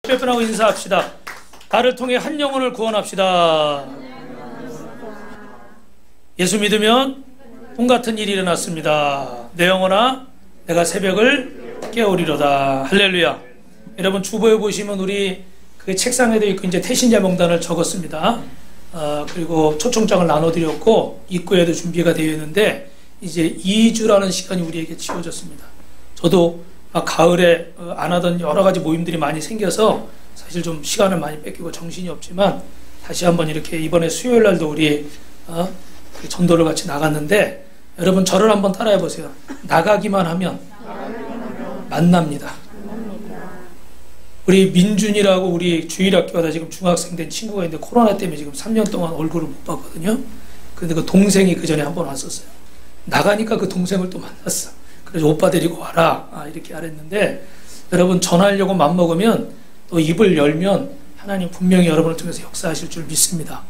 뼈뼈하고 인사합시다. 나를 통해 한 영혼을 구원합시다. 예수 믿으면 꿈 같은 일이 일어났습니다. 내 영혼아, 내가 새벽을 깨우리로다. 할렐루야. 여러분 주보에 보시면 우리 그 책상에도 있고 이제 태신자 명단을 적었습니다. 그리고 초청장을 나눠드렸고 입구에도 준비가 되어 있는데 이제 2주라는 시간이 우리에게 지워졌습니다. 저도 가을에 안 하던 여러 가지 모임들이 많이 생겨서 사실 좀 시간을 많이 뺏기고 정신이 없지만 다시 한번 이렇게 이번에 수요일 날도 우리 전도를 같이 나갔는데 여러분 저를 한번 따라해 보세요. 나가기만 하면 만납니다. 우리 민준이라고 우리 주일학교가 지금 중학생 된 친구가 있는데 코로나 때문에 지금 3년 동안 얼굴을 못 봤거든요. 근데 그 동생이 그 전에 한번 왔었어요. 나가니까 그 동생을 또 만났어. 그래서 오빠 데리고 와라 이렇게 하랬는데 여러분 전하려고 맘먹으면 또 입을 열면 하나님 분명히 여러분을 통해서 역사하실 줄 믿습니다.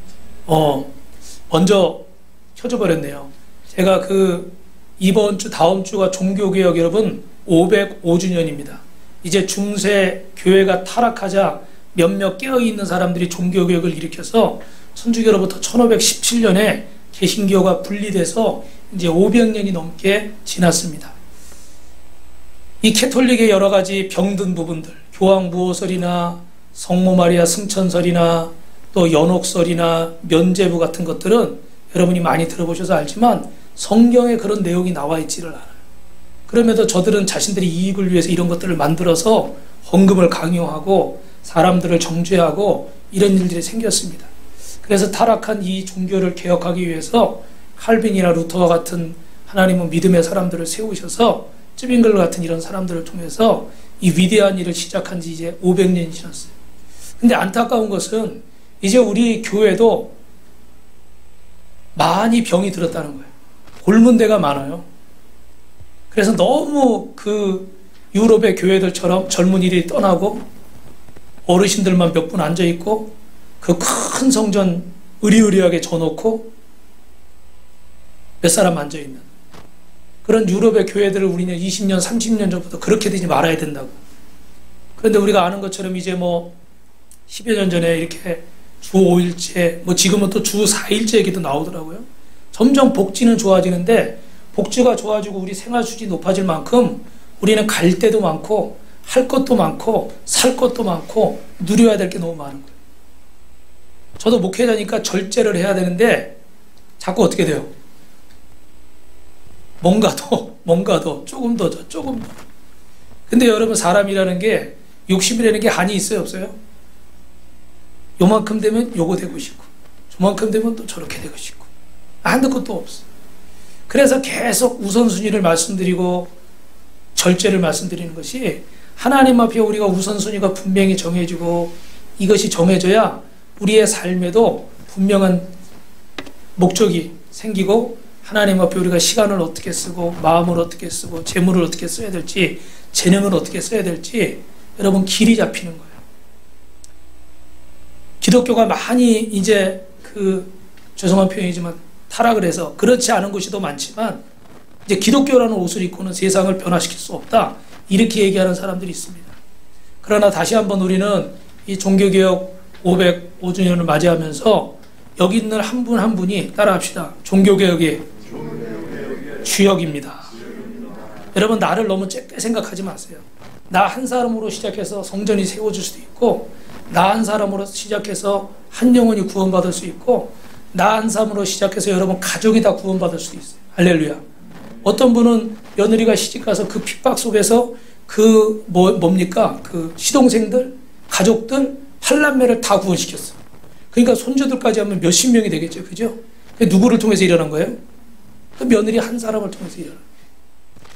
먼저 켜져 버렸네요. 제가 그 이번 주 다음 주가 종교개혁 여러분 505주년입니다. 이제 중세 교회가 타락하자 몇몇 깨어있는 사람들이 종교개혁을 일으켜서 천주교로부터 1517년에 개신교가 분리돼서 이제 500년이 넘게 지났습니다. 이 캐톨릭의 여러 가지 병든 부분들, 교황무호설이나 성모 마리아 승천설이나 또 연옥설이나 면죄부 같은 것들은 여러분이 많이 들어보셔서 알지만 성경에 그런 내용이 나와 있지를 않아요. 그럼에도 저들은 자신들의 이익을 위해서 이런 것들을 만들어서 헌금을 강요하고 사람들을 정죄하고 이런 일들이 생겼습니다. 그래서 타락한 이 종교를 개혁하기 위해서 칼빈이나 루터와 같은 하나님은 믿음의 사람들을 세우셔서 쯔빙글 같은 이런 사람들을 통해서 이 위대한 일을 시작한 지 이제 500년이 지났어요. 근데 안타까운 것은 이제 우리 교회도 많이 병이 들었다는 거예요. 곪은 데가 많아요. 그래서 너무 그 유럽의 교회들처럼 젊은이들이 떠나고 어르신들만 몇 분 앉아있고 그 큰 성전 으리으리하게 져놓고 몇 사람 앉아있는 그런 유럽의 교회들을 우리는 20년, 30년 전부터 그렇게 되지 말아야 된다고. 그런데 우리가 아는 것처럼 이제 뭐 10여 년 전에 이렇게 주 5일째, 뭐 지금은 또 주 4일째 얘기도 나오더라고요. 점점 복지는 좋아지는데 복지가 좋아지고 우리 생활 수준이 높아질 만큼 우리는 갈 데도 많고 할 것도 많고 살 것도 많고 누려야 될 게 너무 많은 거예요. 저도 목회자니까 절제를 해야 되는데 자꾸 어떻게 돼요? 뭔가 더 조금 더 조금 더. 근데 여러분 사람이라는 게 욕심이라는 게 한이 있어요 없어요? 요만큼 되면 요거 되고 싶고 저만큼 되면 또 저렇게 되고 싶고 한도 끝도 없어. 그래서 계속 우선순위를 말씀드리고 절제를 말씀드리는 것이 하나님 앞에 우리가 우선순위가 분명히 정해지고 이것이 정해져야 우리의 삶에도 분명한 목적이 생기고 하나님 앞에 우리가 시간을 어떻게 쓰고 마음을 어떻게 쓰고 재물을 어떻게 써야 될지 재능을 어떻게 써야 될지 여러분 길이 잡히는 거예요. 기독교가 많이 이제 죄송한 표현이지만 타락을 해서 그렇지 않은 곳이 더 많지만 이제 기독교라는 옷을 입고는 세상을 변화시킬 수 없다 이렇게 얘기하는 사람들이 있습니다. 그러나 다시 한번 우리는 이 종교개혁 505주년을 맞이하면서 여기 있는 한 분 한 분이 따라합시다. 종교개혁의 주역입니다. 여러분 나를 너무 작게 생각하지 마세요. 나 한 사람으로 시작해서 성전이 세워질 수도 있고 나 한 사람으로 시작해서 한 영혼이 구원받을 수 있고 나 한 사람으로 시작해서 여러분 가족이 다 구원받을 수도 있어요. 할렐루야. 어떤 분은 며느리가 시집가서 그 핍박 속에서 뭡니까? 그 시동생들, 가족들, 8남매를 다 구원시켰어요. 그러니까 손주들까지 하면 몇십 명이 되겠죠. 그죠? 누구를 통해서 일어난 거예요? 그 며느리 한 사람을 통해서 일어난 거예요.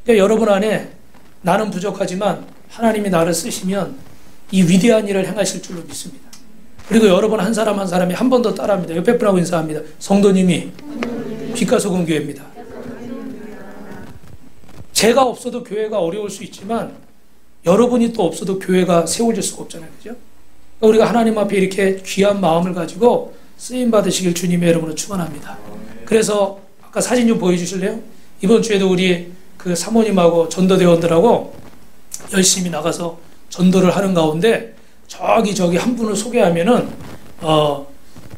그러니까 여러분 안에 나는 부족하지만 하나님이 나를 쓰시면 이 위대한 일을 행하실 줄로 믿습니다. 그리고 여러분 한 사람 한 사람이 한 번 더 따라합니다. 옆에 분하고 인사합니다. 성도님이 빛과 소금 교회입니다. 제가 없어도 교회가 어려울 수 있지만 여러분이 또 없어도 교회가 세워질 수가 없잖아요. 그죠? 그러니까 우리가 하나님 앞에 이렇게 귀한 마음을 가지고 쓰임 받으시길 주님의 이름으로 축원합니다. 그래서 아까 사진 좀 보여주실래요? 이번 주에도 우리 그 사모님하고 전도대원들하고 열심히 나가서 전도를 하는 가운데 저기 한 분을 소개하면은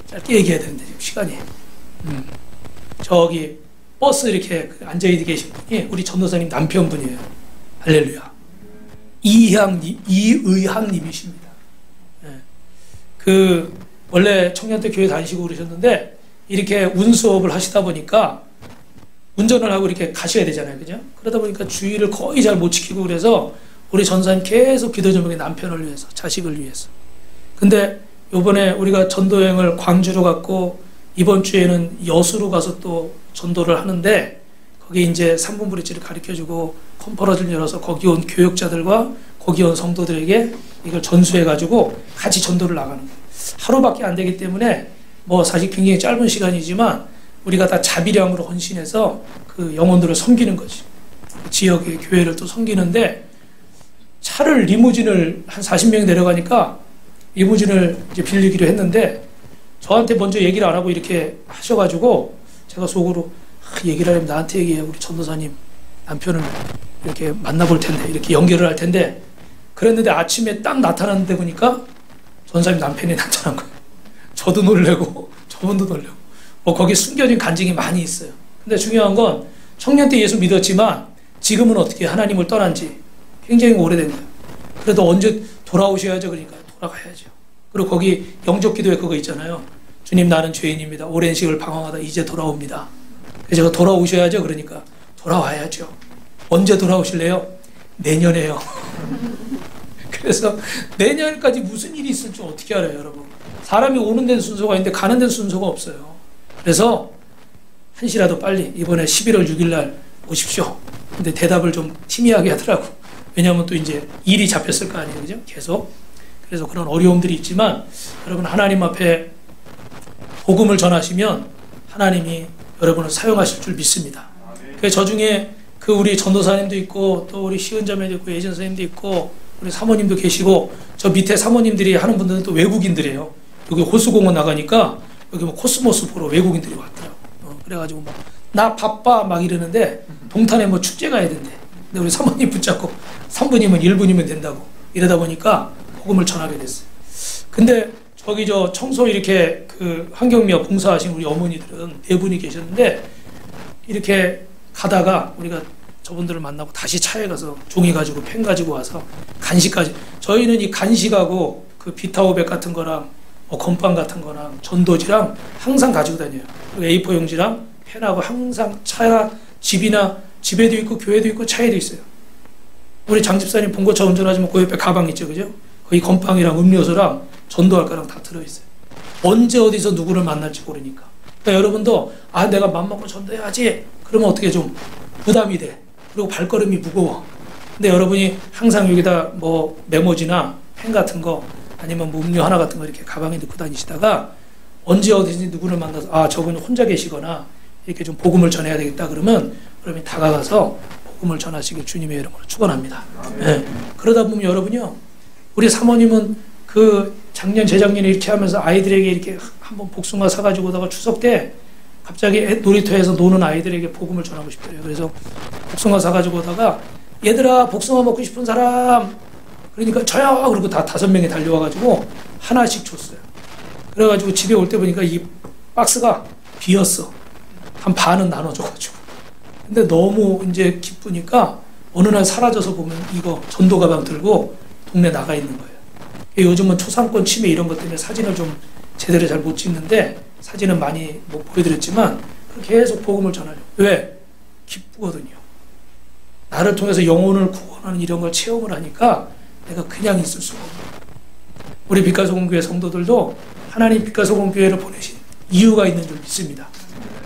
짧게 얘기해야 되는데 지금 시간이 저기 버스 이렇게 앉아 계신 분이 우리 전도사님 남편분이에요. 할렐루야. 이의학님이십니다. 그 원래 청년 때 교회 다니시고 그러셨는데 이렇게 운수업을 하시다 보니까 운전을 하고 이렇게 가셔야 되잖아요, 그죠? 그러다 보니까 주의를 거의 잘 못 지키고 그래서 우리 전사님 계속 기도 제목에 남편을 위해서, 자식을 위해서. 근데 요번에 우리가 전도 여행을 광주로 갔고 이번 주에는 여수로 가서 또 전도를 하는데 거기 이제 3분 브릿지를 가르쳐주고 컨퍼런스를 열어서 거기 온 교역자들과 거기 온 성도들에게 이걸 전수해가지고 같이 전도를 나가는 거예요. 하루밖에 안 되기 때문에 뭐 사실 굉장히 짧은 시간이지만 우리가 다 자비량으로 헌신해서 그 영혼들을 섬기는 거지. 지역의 교회를 또 섬기는데 차를 리무진을 한 40명이 내려가니까 리무진을 이제 빌리기로 했는데 저한테 먼저 얘기를 안 하고 이렇게 하셔가지고 제가 속으로 얘기를 하려면 나한테 얘기해. 우리 전도사님 남편을 이렇게 만나볼 텐데 이렇게 연결을 할 텐데 그랬는데 아침에 딱 나타났는데 보니까 전사님 남편이 나타난 거예요. 저도 놀래고 저분도 놀래고 뭐 거기 숨겨진 간증이 많이 있어요. 근데 중요한 건 청년 때 예수 믿었지만 지금은 어떻게 하나님을 떠난 지 굉장히 오래된 거예요. 그래도 언제 돌아오셔야죠. 그러니까 돌아가야죠. 그리고 거기 영접 기도회 그거 있잖아요. 주님 나는 죄인입니다. 오랜 시간을 방황하다 이제 돌아옵니다. 그래서 제가 돌아오셔야죠. 그러니까 돌아와야죠. 언제 돌아오실래요? 내년에요. 그래서 내년까지 무슨 일이 있을지 어떻게 알아요, 여러분? 사람이 오는 데는 순서가 있는데 가는 데는 순서가 없어요. 그래서 한시라도 빨리 이번에 11월 6일 날 오십시오. 근데 대답을 좀 희미하게 하더라고. 왜냐하면 또 이제 일이 잡혔을 거 아니에요, 그죠? 계속. 그래서 그런 어려움들이 있지만 여러분 하나님 앞에 복음을 전하시면 하나님이 여러분을 사용하실 줄 믿습니다. 그래서 저 중에 그 우리 전도사님도 있고 또 우리 시은자매도 있고 예전 선생님도 있고 우리 사모님도 계시고 저 밑에 사모님들이 하는 분들은 또 외국인들이에요. 여기 호수공원 나가니까 여기 뭐 코스모스 보러 외국인들이 왔더라고. 그래가지고 막 나 바빠 막 이러는데 동탄에 뭐 축제 가야 된대. 근데 우리 사모님 붙잡고 3분이면 1분이면 된다고 이러다 보니까 복음을 전하게 됐어요. 근데 저기 저 청소 이렇게 그 환경미화 봉사하신 우리 어머니들은 네 분이 계셨는데 이렇게 가다가 우리가 저분들을 만나고 다시 차에 가서 종이 가지고 펜 가지고 와서 간식까지 저희는 이 간식하고 그 비타오백 같은 거랑 뭐 건빵 같은 거랑 전도지랑 항상 가지고 다녀요. 그리고 A4 용지랑 펜하고 항상 차나 집이나 집에도 있고 교회도 있고 차에도 있어요. 우리 장 집사님 봉고차 운전하시면 그 옆에 가방 있죠, 그죠? 거기 건빵이랑 음료수랑 전도할 거랑 다 들어있어요. 언제 어디서 누구를 만날지 모르니까. 그러니까 여러분도 아 내가 맘먹고 전도해야지. 그러면 어떻게 좀 부담이 돼. 그리고 발걸음이 무거워. 근데 여러분이 항상 여기다 뭐 메모지나 펜 같은 거 아니면 뭐 음료 하나 같은 거 이렇게 가방에 넣고 다니시다가 언제 어디서 누구를 만나서 아 저분이 혼자 계시거나 이렇게 좀 복음을 전해야 되겠다 그러면 여러분이 다가가서 복음을 전하시길 주님의 이름으로 축원합니다. 네. 그러다 보면 여러분요 우리 사모님은 그 작년 재작년에 이렇게 하면서 아이들에게 이렇게 한번 복숭아 사가지고 오다가 추석 때 갑자기 놀이터에서 노는 아이들에게 복음을 전하고 싶더래요. 그래서 복숭아 사가지고 오다가 얘들아 복숭아 먹고 싶은 사람 그러니까 저요 그리고 다 5명이 달려와가지고 하나씩 줬어요. 그래가지고 집에 올 때 보니까 이 박스가 비었어. 한 반은 나눠줘가지고. 근데 너무 이제 기쁘니까 어느 날 사라져서 보면 이거 전도 가방 들고 동네 나가 있는 거예요. 요즘은 초상권 침해 이런 것 때문에 사진을 좀 제대로 잘 못 찍는데 사진은 많이 뭐 보여드렸지만 계속 복음을 전하려고. 왜? 기쁘거든요. 나를 통해서 영혼을 구원하는 이런 걸 체험을 하니까 내가 그냥 있을 수가 없어요. 우리 빛가소공교회 성도들도 하나님 빛가소공교회를 보내신 이유가 있는 줄 믿습니다.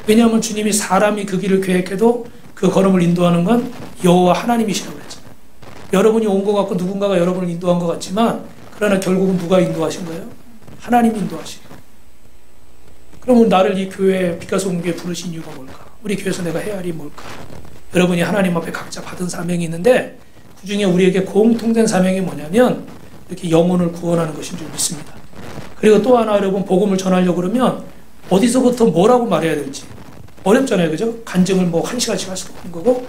왜냐하면 주님이 사람이 그 길을 계획해도 그 걸음을 인도하는 건 여호와 하나님이시라고 그랬잖아요. 여러분이 온 것 같고 누군가가 여러분을 인도한 것 같지만 그러나 결국은 누가 인도하신 거예요? 하나님이 인도하신 거예요. 그러면 나를 이 교회 빛가소공교회에 부르신 이유가 뭘까? 우리 교회에서 내가 해야 할 일이 뭘까? 여러분이 하나님 앞에 각자 받은 사명이 있는데 그 중에 우리에게 공통된 사명이 뭐냐면 이렇게 영혼을 구원하는 것인 줄 믿습니다. 그리고 또 하나 여러분 복음을 전하려고 그러면 어디서부터 뭐라고 말해야 될지 어렵잖아요. 그죠? 간증을 뭐 1시간씩 할 수도 없는 거고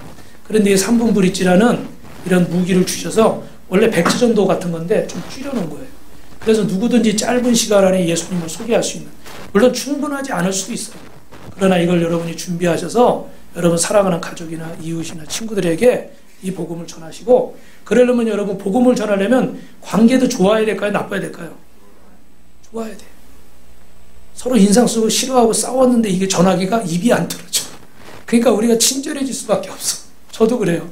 그런데 이 3분 브릿지라는 이런 무기를 주셔서 원래 백지전도 같은 건데 좀 줄여놓은 거예요. 그래서 누구든지 짧은 시간 안에 예수님을 소개할 수 있는, 물론 충분하지 않을 수도 있어요. 그러나 이걸 여러분이 준비하셔서 여러분 사랑하는 가족이나 이웃이나 친구들에게 이 복음을 전하시고, 그러려면 여러분 복음을 전하려면 관계도 좋아야 될까요? 나빠야 될까요? 좋아야 돼요. 서로 인상 쓰고 싫어하고 싸웠는데 이게 전하기가 입이 안 들어져. 그러니까 우리가 친절해질 수밖에 없어. 저도 그래요.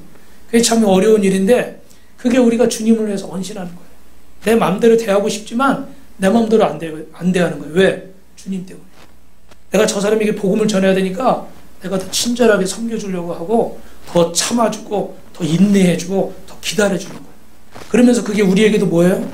그게 참 어려운 일인데, 그게 우리가 주님을 위해서 헌신하는 거예요. 내 마음대로 대하고 싶지만 내 마음대로 안 대하는 거예요. 왜? 주님 때문에. 내가 저 사람에게 복음을 전해야 되니까 내가 더 친절하게 섬겨주려고 하고, 더 참아주고, 더 인내해주고, 더 기다려주는 거예요. 그러면서 그게 우리에게도 뭐예요?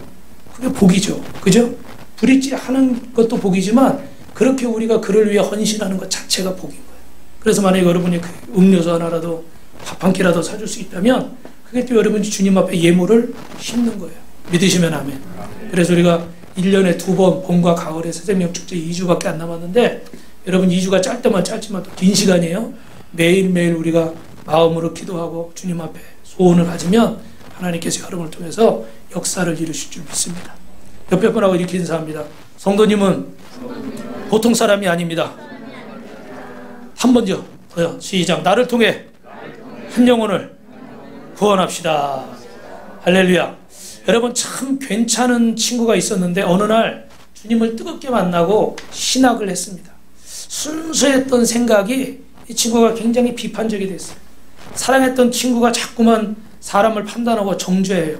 그게 복이죠. 그죠? 불의치 하는 것도 복이지만, 그렇게 우리가 그를 위해 헌신하는 것 자체가 복인 거예요. 그래서 만약에 여러분이 그 음료수 하나라도 밥 한 끼라도 사줄 수 있다면 그게 또 여러분이 주님 앞에 예물을 심는 거예요. 믿으시면 아멘. 그래서 우리가 1년에 2번 봄과 가을에 새생명 축제 2주밖에 안 남았는데, 여러분 2주가 짧지만 또 긴 시간이에요. 매일매일 우리가 마음으로 기도하고 주님 앞에 소원을 가지면 하나님께서 여러분을 통해서 역사를 이루실 줄 믿습니다. 옆에 분하고 이렇게 인사합니다. 성도님은 보통 사람이 아닙니다. 한 번 더요. 시작. 나를 통해 한 영혼을 구원합시다. 할렐루야. 여러분 참 괜찮은 친구가 있었는데 어느 날 주님을 뜨겁게 만나고 신학을 했습니다. 순수했던 생각이 이 친구가 굉장히 비판적이 됐어요. 사랑했던 친구가 자꾸만 사람을 판단하고 정죄해요.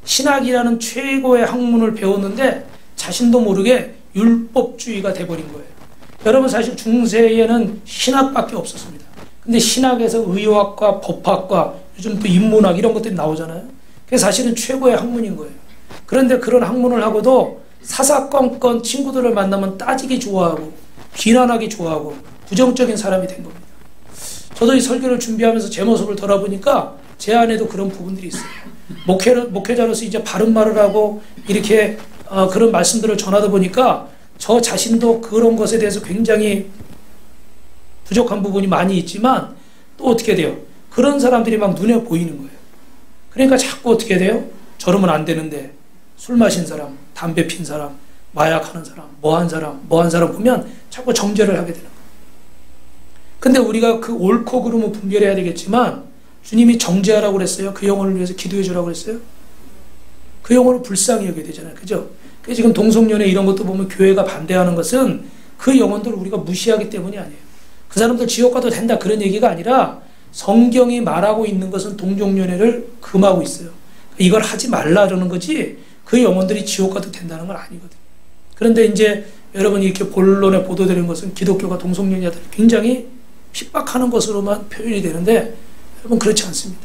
신학이라는 최고의 학문을 배웠는데 자신도 모르게 율법주의가 돼버린 거예요. 여러분 사실 중세에는 신학밖에 없었습니다. 근데 신학에서 의학과 법학과 요즘 또 인문학 이런 것들이 나오잖아요. 그게 사실은 최고의 학문인 거예요. 그런데 그런 학문을 하고도 사사건건 친구들을 만나면 따지기 좋아하고 비난하기 좋아하고 부정적인 사람이 된 겁니다. 저도 이 설교를 준비하면서 제 모습을 돌아보니까 제 안에도 그런 부분들이 있어요. 목회자로서 이제 바른 말을 하고 이렇게 그런 말씀들을 전하다 보니까 저 자신도 그런 것에 대해서 굉장히 부족한 부분이 많이 있지만, 또 어떻게 돼요? 그런 사람들이 막 눈에 보이는 거예요. 그러니까 자꾸 어떻게 돼요? 저러면 안 되는데 술 마신 사람, 담배 핀 사람, 마약하는 사람, 뭐한 사람 보면 자꾸 정죄를 하게 되는 거예요. 근데 우리가 그 옳고 그름은 분별해야 되겠지만, 주님이 정죄하라고 그랬어요? 그 영혼을 위해서 기도해 주라고 그랬어요? 그 영혼을 불쌍히 여겨야 되잖아요. 그죠? 그래서 지금 동성연애 이런 것도 보면 교회가 반대하는 것은 그 영혼들을 우리가 무시하기 때문이 아니에요. 그 사람들 지옥 가도 된다 그런 얘기가 아니라, 성경이 말하고 있는 것은 동종연애를 금하고 있어요. 이걸 하지 말라라는 거지 그 영혼들이 지옥 가도 된다는 건 아니거든요. 그런데 이제 여러분이 이렇게 본론에 보도되는 것은 기독교가 동성연애자들을 굉장히 핍박하는 것으로만 표현이 되는데, 여러분 그렇지 않습니다.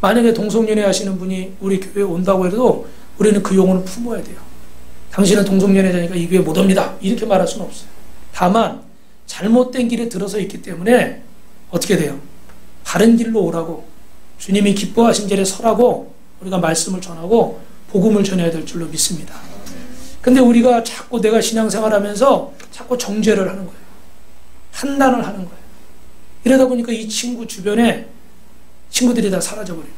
만약에 동성연애 하시는 분이 우리 교회에 온다고 해도 우리는 그 영혼을 품어야 돼요. 당신은 동성연애자니까 이 교회 못 옵니다 이렇게 말할 수는 없어요. 다만 잘못된 길에 들어서 있기 때문에 어떻게 돼요? 바른 길로 오라고, 주님이 기뻐하신 자리에 서라고 우리가 말씀을 전하고 복음을 전해야 될 줄로 믿습니다. 근데 우리가 자꾸 내가 신앙생활 하면서 자꾸 정죄를 하는 거예요. 판단을 하는 거예요. 이러다 보니까 이 친구 주변에 친구들이 다 사라져버려요.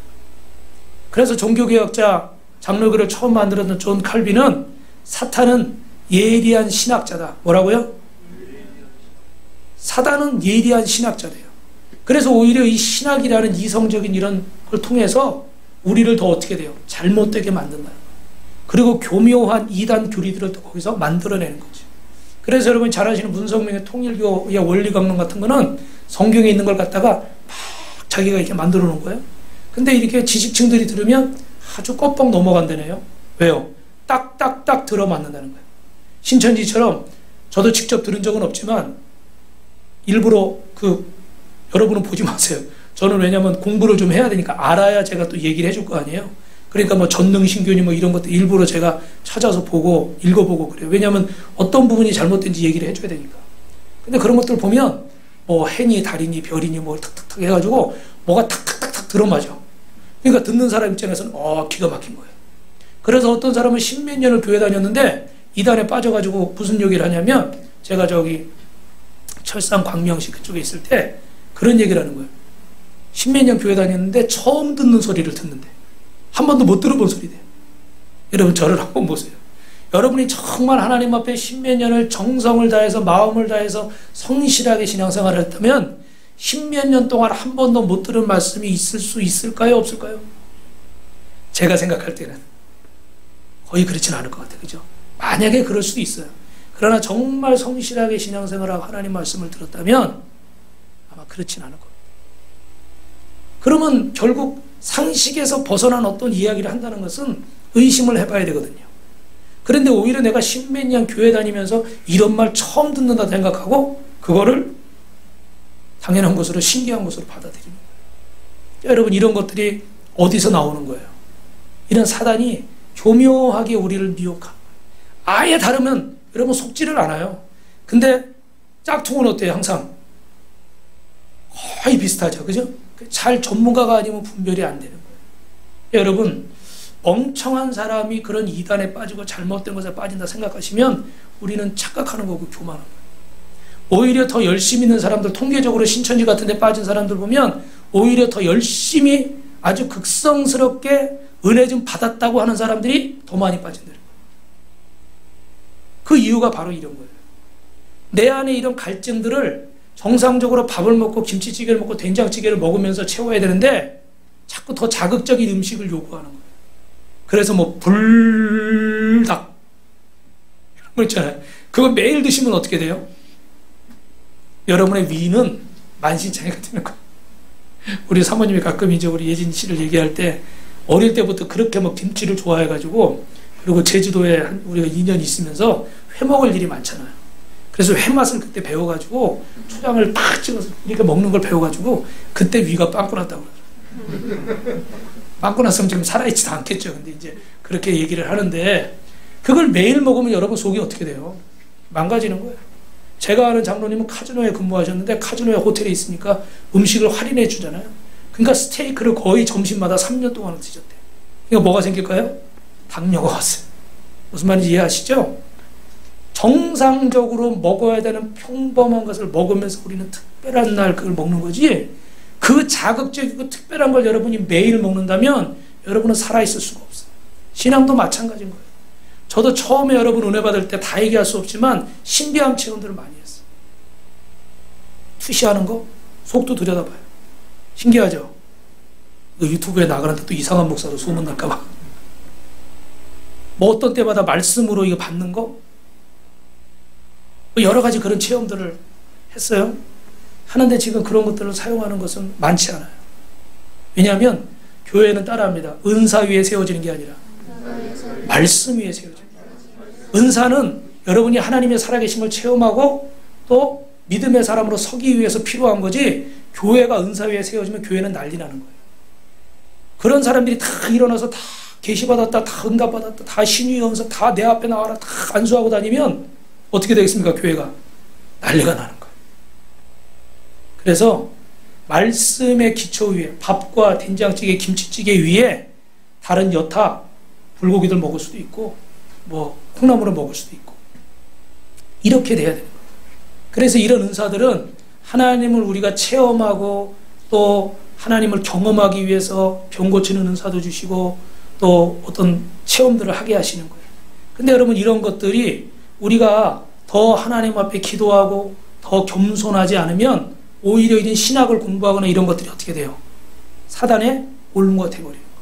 그래서 종교개혁자 장로교를 처음 만들었던 존 칼빈은 사탄은 예리한 신학자다. 뭐라고요? 사단은 예리한 신학자래요. 그래서 오히려 이 신학이라는 이성적인 이런 걸 통해서 우리를 더 어떻게 돼요? 잘못되게 만든다는 거예요. 그리고 교묘한 이단 교리들을 또 거기서 만들어내는 거죠. 그래서 여러분 잘 아시는 문성명의 통일교의 원리 강론 같은 거는 성경에 있는 걸 갖다가 막 자기가 이렇게 만들어 놓은 거예요. 근데 이렇게 지식층들이 들으면 아주 껍벅 넘어간다네요. 왜요? 딱딱딱 들어맞는다는 거예요. 신천지처럼 저도 직접 들은 적은 없지만 일부러 여러분은 보지 마세요. 저는 왜냐면 공부를 좀 해야 되니까 알아야 제가 또 얘기를 해줄 거 아니에요. 그러니까 뭐 전능신교니 뭐 이런 것들 일부러 제가 찾아서 보고 읽어보고 그래요. 왜냐면 어떤 부분이 잘못된지 얘기를 해줘야 되니까. 근데 그런 것들 보면 뭐 해니, 달이니, 별이니 뭐 탁탁탁 해가지고 뭐가 탁탁탁탁 들어맞아. 그러니까 듣는 사람 입장에서는 기가 막힌 거예요. 그래서 어떤 사람은 10몇 년을 교회 다녔는데 이단에 빠져가지고 무슨 얘기를 하냐면, 제가 저기 철산 광명시 그쪽에 있을 때 그런 얘기를 하는 거예요. 10몇 년 교회 다녔는데 처음 듣는 소리를 듣는데 한 번도 못 들어본 소리대. 여러분 저를 한번 보세요. 여러분이 정말 하나님 앞에 십몇 년을 정성을 다해서 마음을 다해서 성실하게 신앙생활을 했다면 십몇 년 동안 한 번도 못 들은 말씀이 있을 수 있을까요? 없을까요? 제가 생각할 때는 거의 그렇진 않을 것 같아요. 그죠? 만약에 그럴 수도 있어요. 그러나 정말 성실하게 신앙생활하고 하나님 말씀을 들었다면 아마 그렇진 않을 겁니다. 그러면 결국 상식에서 벗어난 어떤 이야기를 한다는 것은 의심을 해봐야 되거든요. 그런데 오히려 내가 십몇 년 교회 다니면서 이런 말 처음 듣는다 생각하고 그거를 당연한 것으로 신기한 것으로 받아들이는 거예요. 여러분 이런 것들이 어디서 나오는 거예요? 이런 사단이 교묘하게 우리를 미혹하는 거예요. 아예 다르면 여러분 속지를 않아요. 근데 짝퉁은 어때요? 항상 거의 비슷하죠. 그죠? 잘 전문가가 아니면 분별이 안 되는 거예요. 여러분 멍청한 사람이 그런 이단에 빠지고 잘못된 것에 빠진다 생각하시면 우리는 착각하는 거고 교만한 거예요. 오히려 더 열심히 있는 사람들, 통계적으로 신천지 같은 데 빠진 사람들 보면 오히려 더 열심히 아주 극성스럽게 은혜 좀 받았다고 하는 사람들이 더 많이 빠진다는 거예요. 그 이유가 바로 이런 거예요. 내 안에 이런 갈증들을 정상적으로 밥을 먹고 김치찌개를 먹고 된장찌개를 먹으면서 채워야 되는데 자꾸 더 자극적인 음식을 요구하는 거예요. 그래서 뭐 불닭 이런 거 있잖아요. 그거 매일 드시면 어떻게 돼요? 여러분의 위는 만신창이가 되는 거예요. 우리 사모님이 가끔 이제 우리 예진 씨를 얘기할 때 어릴 때부터 그렇게 막 김치를 좋아해가지고 그리고 제주도에 우리가 2년 있으면서 회 먹을 일이 많잖아요. 그래서 회 맛을 그때 배워가지고 초장을 딱 찍어서 이렇게 먹는 걸 배워가지고 그때 위가 빵꾸 났다고 그러더라고요. 빵꾸 났으면 지금 살아있지도 않겠죠. 근데 이제 그렇게 얘기를 하는데 그걸 매일 먹으면 여러분 속이 어떻게 돼요? 망가지는 거예요. 제가 아는 장로님은 카지노에 근무하셨는데 카지노에 호텔에 있으니까 음식을 할인해 주잖아요. 그러니까 스테이크를 거의 점심마다 3년 동안 드셨대요. 그러니까 뭐가 생길까요? 당뇨가 왔어요. 무슨 말인지 이해하시죠? 정상적으로 먹어야 되는 평범한 것을 먹으면서 우리는 특별한 날 그걸 먹는 거지 그 자극적이고 특별한 걸 여러분이 매일 먹는다면 여러분은 살아있을 수가 없어요. 신앙도 마찬가지인 거예요. 저도 처음에 여러분 은혜 받을 때 다 얘기할 수 없지만 신비한 체험들을 많이 했어요. 투시하는 거 속도 들여다봐요. 신기하죠? 유튜브에 나가는데 또 이상한 목사로 소문날까봐. 뭐 어떤 때마다 말씀으로 이거 받는 거 여러 가지 그런 체험들을 했어요. 하는데 지금 그런 것들을 사용하는 것은 많지 않아요. 왜냐하면 교회는 따라합니다. 은사 위에 세워지는 게 아니라 말씀 위에 세워집니다. 은사는 여러분이 하나님의 살아계신 걸 체험하고 또 믿음의 사람으로 서기 위해서 필요한 거지 교회가 은사 위에 세워지면 교회는 난리 나는 거예요. 그런 사람들이 다 일어나서 다 계시받았다, 다 응답받았다, 다 신유의 은사, 다 내 앞에 나와라, 다 안수하고 다니면 어떻게 되겠습니까? 교회가 난리가 나는 거예요. 그래서 말씀의 기초 위에 밥과 된장찌개, 김치찌개 위에 다른 여타 불고기들 먹을 수도 있고 뭐 콩나물을 먹을 수도 있고 이렇게 돼야 되는 거예요. 그래서 이런 은사들은 하나님을 우리가 체험하고 또 하나님을 경험하기 위해서 병 고치는 은사도 주시고 또 어떤 체험들을 하게 하시는 거예요. 근데 여러분 이런 것들이 우리가 더 하나님 앞에 기도하고 더 겸손하지 않으면 오히려 이런 신학을 공부하거나 이런 것들이 어떻게 돼요? 사단의 올무가 돼버리는 거예요.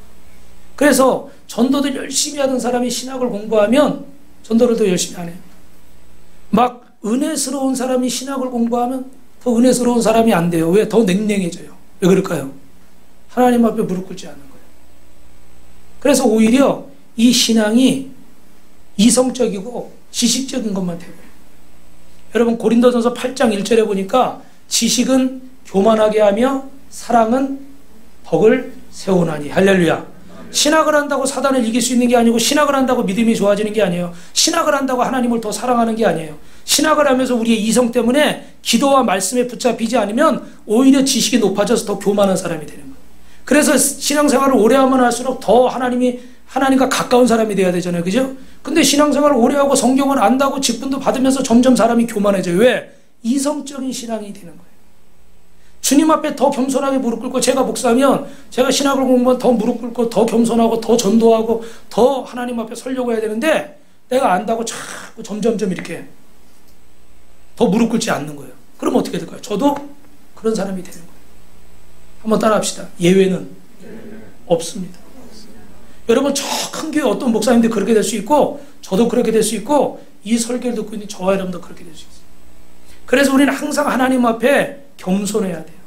그래서 전도들 열심히 하던 사람이 신학을 공부하면 전도를 더 열심히 안 해요. 막 은혜스러운 사람이 신학을 공부하면 더 은혜스러운 사람이 안 돼요. 왜? 더 냉랭해져요. 왜 그럴까요? 하나님 앞에 무릎 꿇지 않는 거예요. 그래서 오히려 이 신앙이 이성적이고 지식적인 것만 되고요. 여러분 고린도전서 8장 1절에 보니까 지식은 교만하게 하며 사랑은 덕을 세우나니. 할렐루야. 신학을 한다고 사단을 이길 수 있는 게 아니고 신학을 한다고 믿음이 좋아지는 게 아니에요. 신학을 한다고 하나님을 더 사랑하는 게 아니에요. 신학을 하면서 우리의 이성 때문에 기도와 말씀에 붙잡히지 않으면 오히려 지식이 높아져서 더 교만한 사람이 되는 거예요. 그래서 신앙생활을 오래 하면 할수록 더 하나님과 가까운 사람이 돼야 되잖아요. 그죠? 근데 신앙생활을 오래 하고 성경을 안다고 직분도 받으면서 점점 사람이 교만해져요. 왜? 이성적인 신앙이 되는 거예요. 주님 앞에 더 겸손하게 무릎 꿇고, 제가 목사면 제가 신학을 공부하면 더 무릎 꿇고 더 겸손하고 더 전도하고 더 하나님 앞에 서려고 해야 되는데, 내가 안다고 자꾸 점점점 이렇게 더 무릎 꿇지 않는 거예요. 그럼 어떻게 될까요? 저도 그런 사람이 되는 거예요. 한번 따라합시다. 예외는 없습니다. 여러분, 저 큰 교회 어떤 목사님들 그렇게 될 수 있고, 저도 그렇게 될 수 있고, 이 설교를 듣고 있는 저와 여러분도 그렇게 될 수 있어요. 그래서 우리는 항상 하나님 앞에 겸손해야 돼요.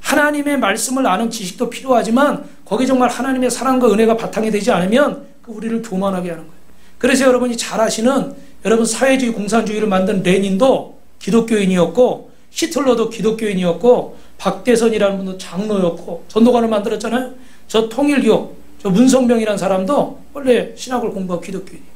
하나님의 말씀을 아는 지식도 필요하지만, 거기 정말 하나님의 사랑과 은혜가 바탕이 되지 않으면 그 우리를 교만하게 하는 거예요. 그래서 여러분이 잘 아시는, 여러분 사회주의 공산주의를 만든 레닌도 기독교인이었고, 히틀러도 기독교인이었고, 박대선이라는 분도 장로였고, 전도관을 만들었잖아요. 저 통일교, 저 문성명이라는 사람도 원래 신학을 공부하고 기독교인이에요.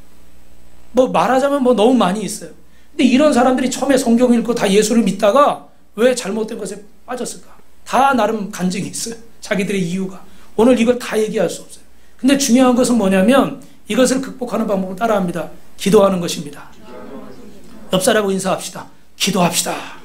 뭐 말하자면 뭐 너무 많이 있어요. 근데 이런 사람들이 처음에 성경 읽고 다 예수를 믿다가 왜 잘못된 것에 빠졌을까? 다 나름 간증이 있어요. 자기들의 이유가. 오늘 이걸 다 얘기할 수 없어요. 근데 중요한 것은 뭐냐면, 이것을 극복하는 방법을 따라합니다. 기도하는 것입니다. 옆 사람하고 인사합시다. 기도합시다.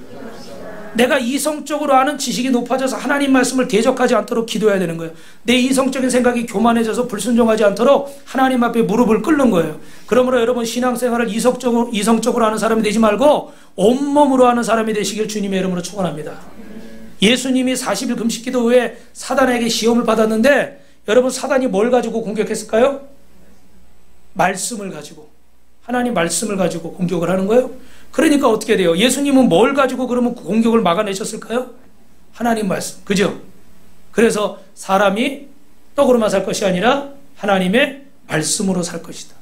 내가 이성적으로 아는 지식이 높아져서 하나님 말씀을 대적하지 않도록 기도해야 되는 거예요. 내 이성적인 생각이 교만해져서 불순종하지 않도록 하나님 앞에 무릎을 꿇는 거예요. 그러므로 여러분, 신앙생활을 이성적으로 하는 사람이 되지 말고 온몸으로 하는 사람이 되시길 주님의 이름으로 축원합니다. 예수님이 40일 금식기도 후에 사단에게 시험을 받았는데, 여러분 사단이 뭘 가지고 공격했을까요? 말씀을 가지고, 하나님 말씀을 가지고 공격을 하는 거예요. 그러니까 어떻게 돼요? 예수님은 뭘 가지고 그러면 공격을 막아내셨을까요? 하나님 말씀. 그죠? 그래서 사람이 떡으로만 살 것이 아니라 하나님의 말씀으로 살 것이다.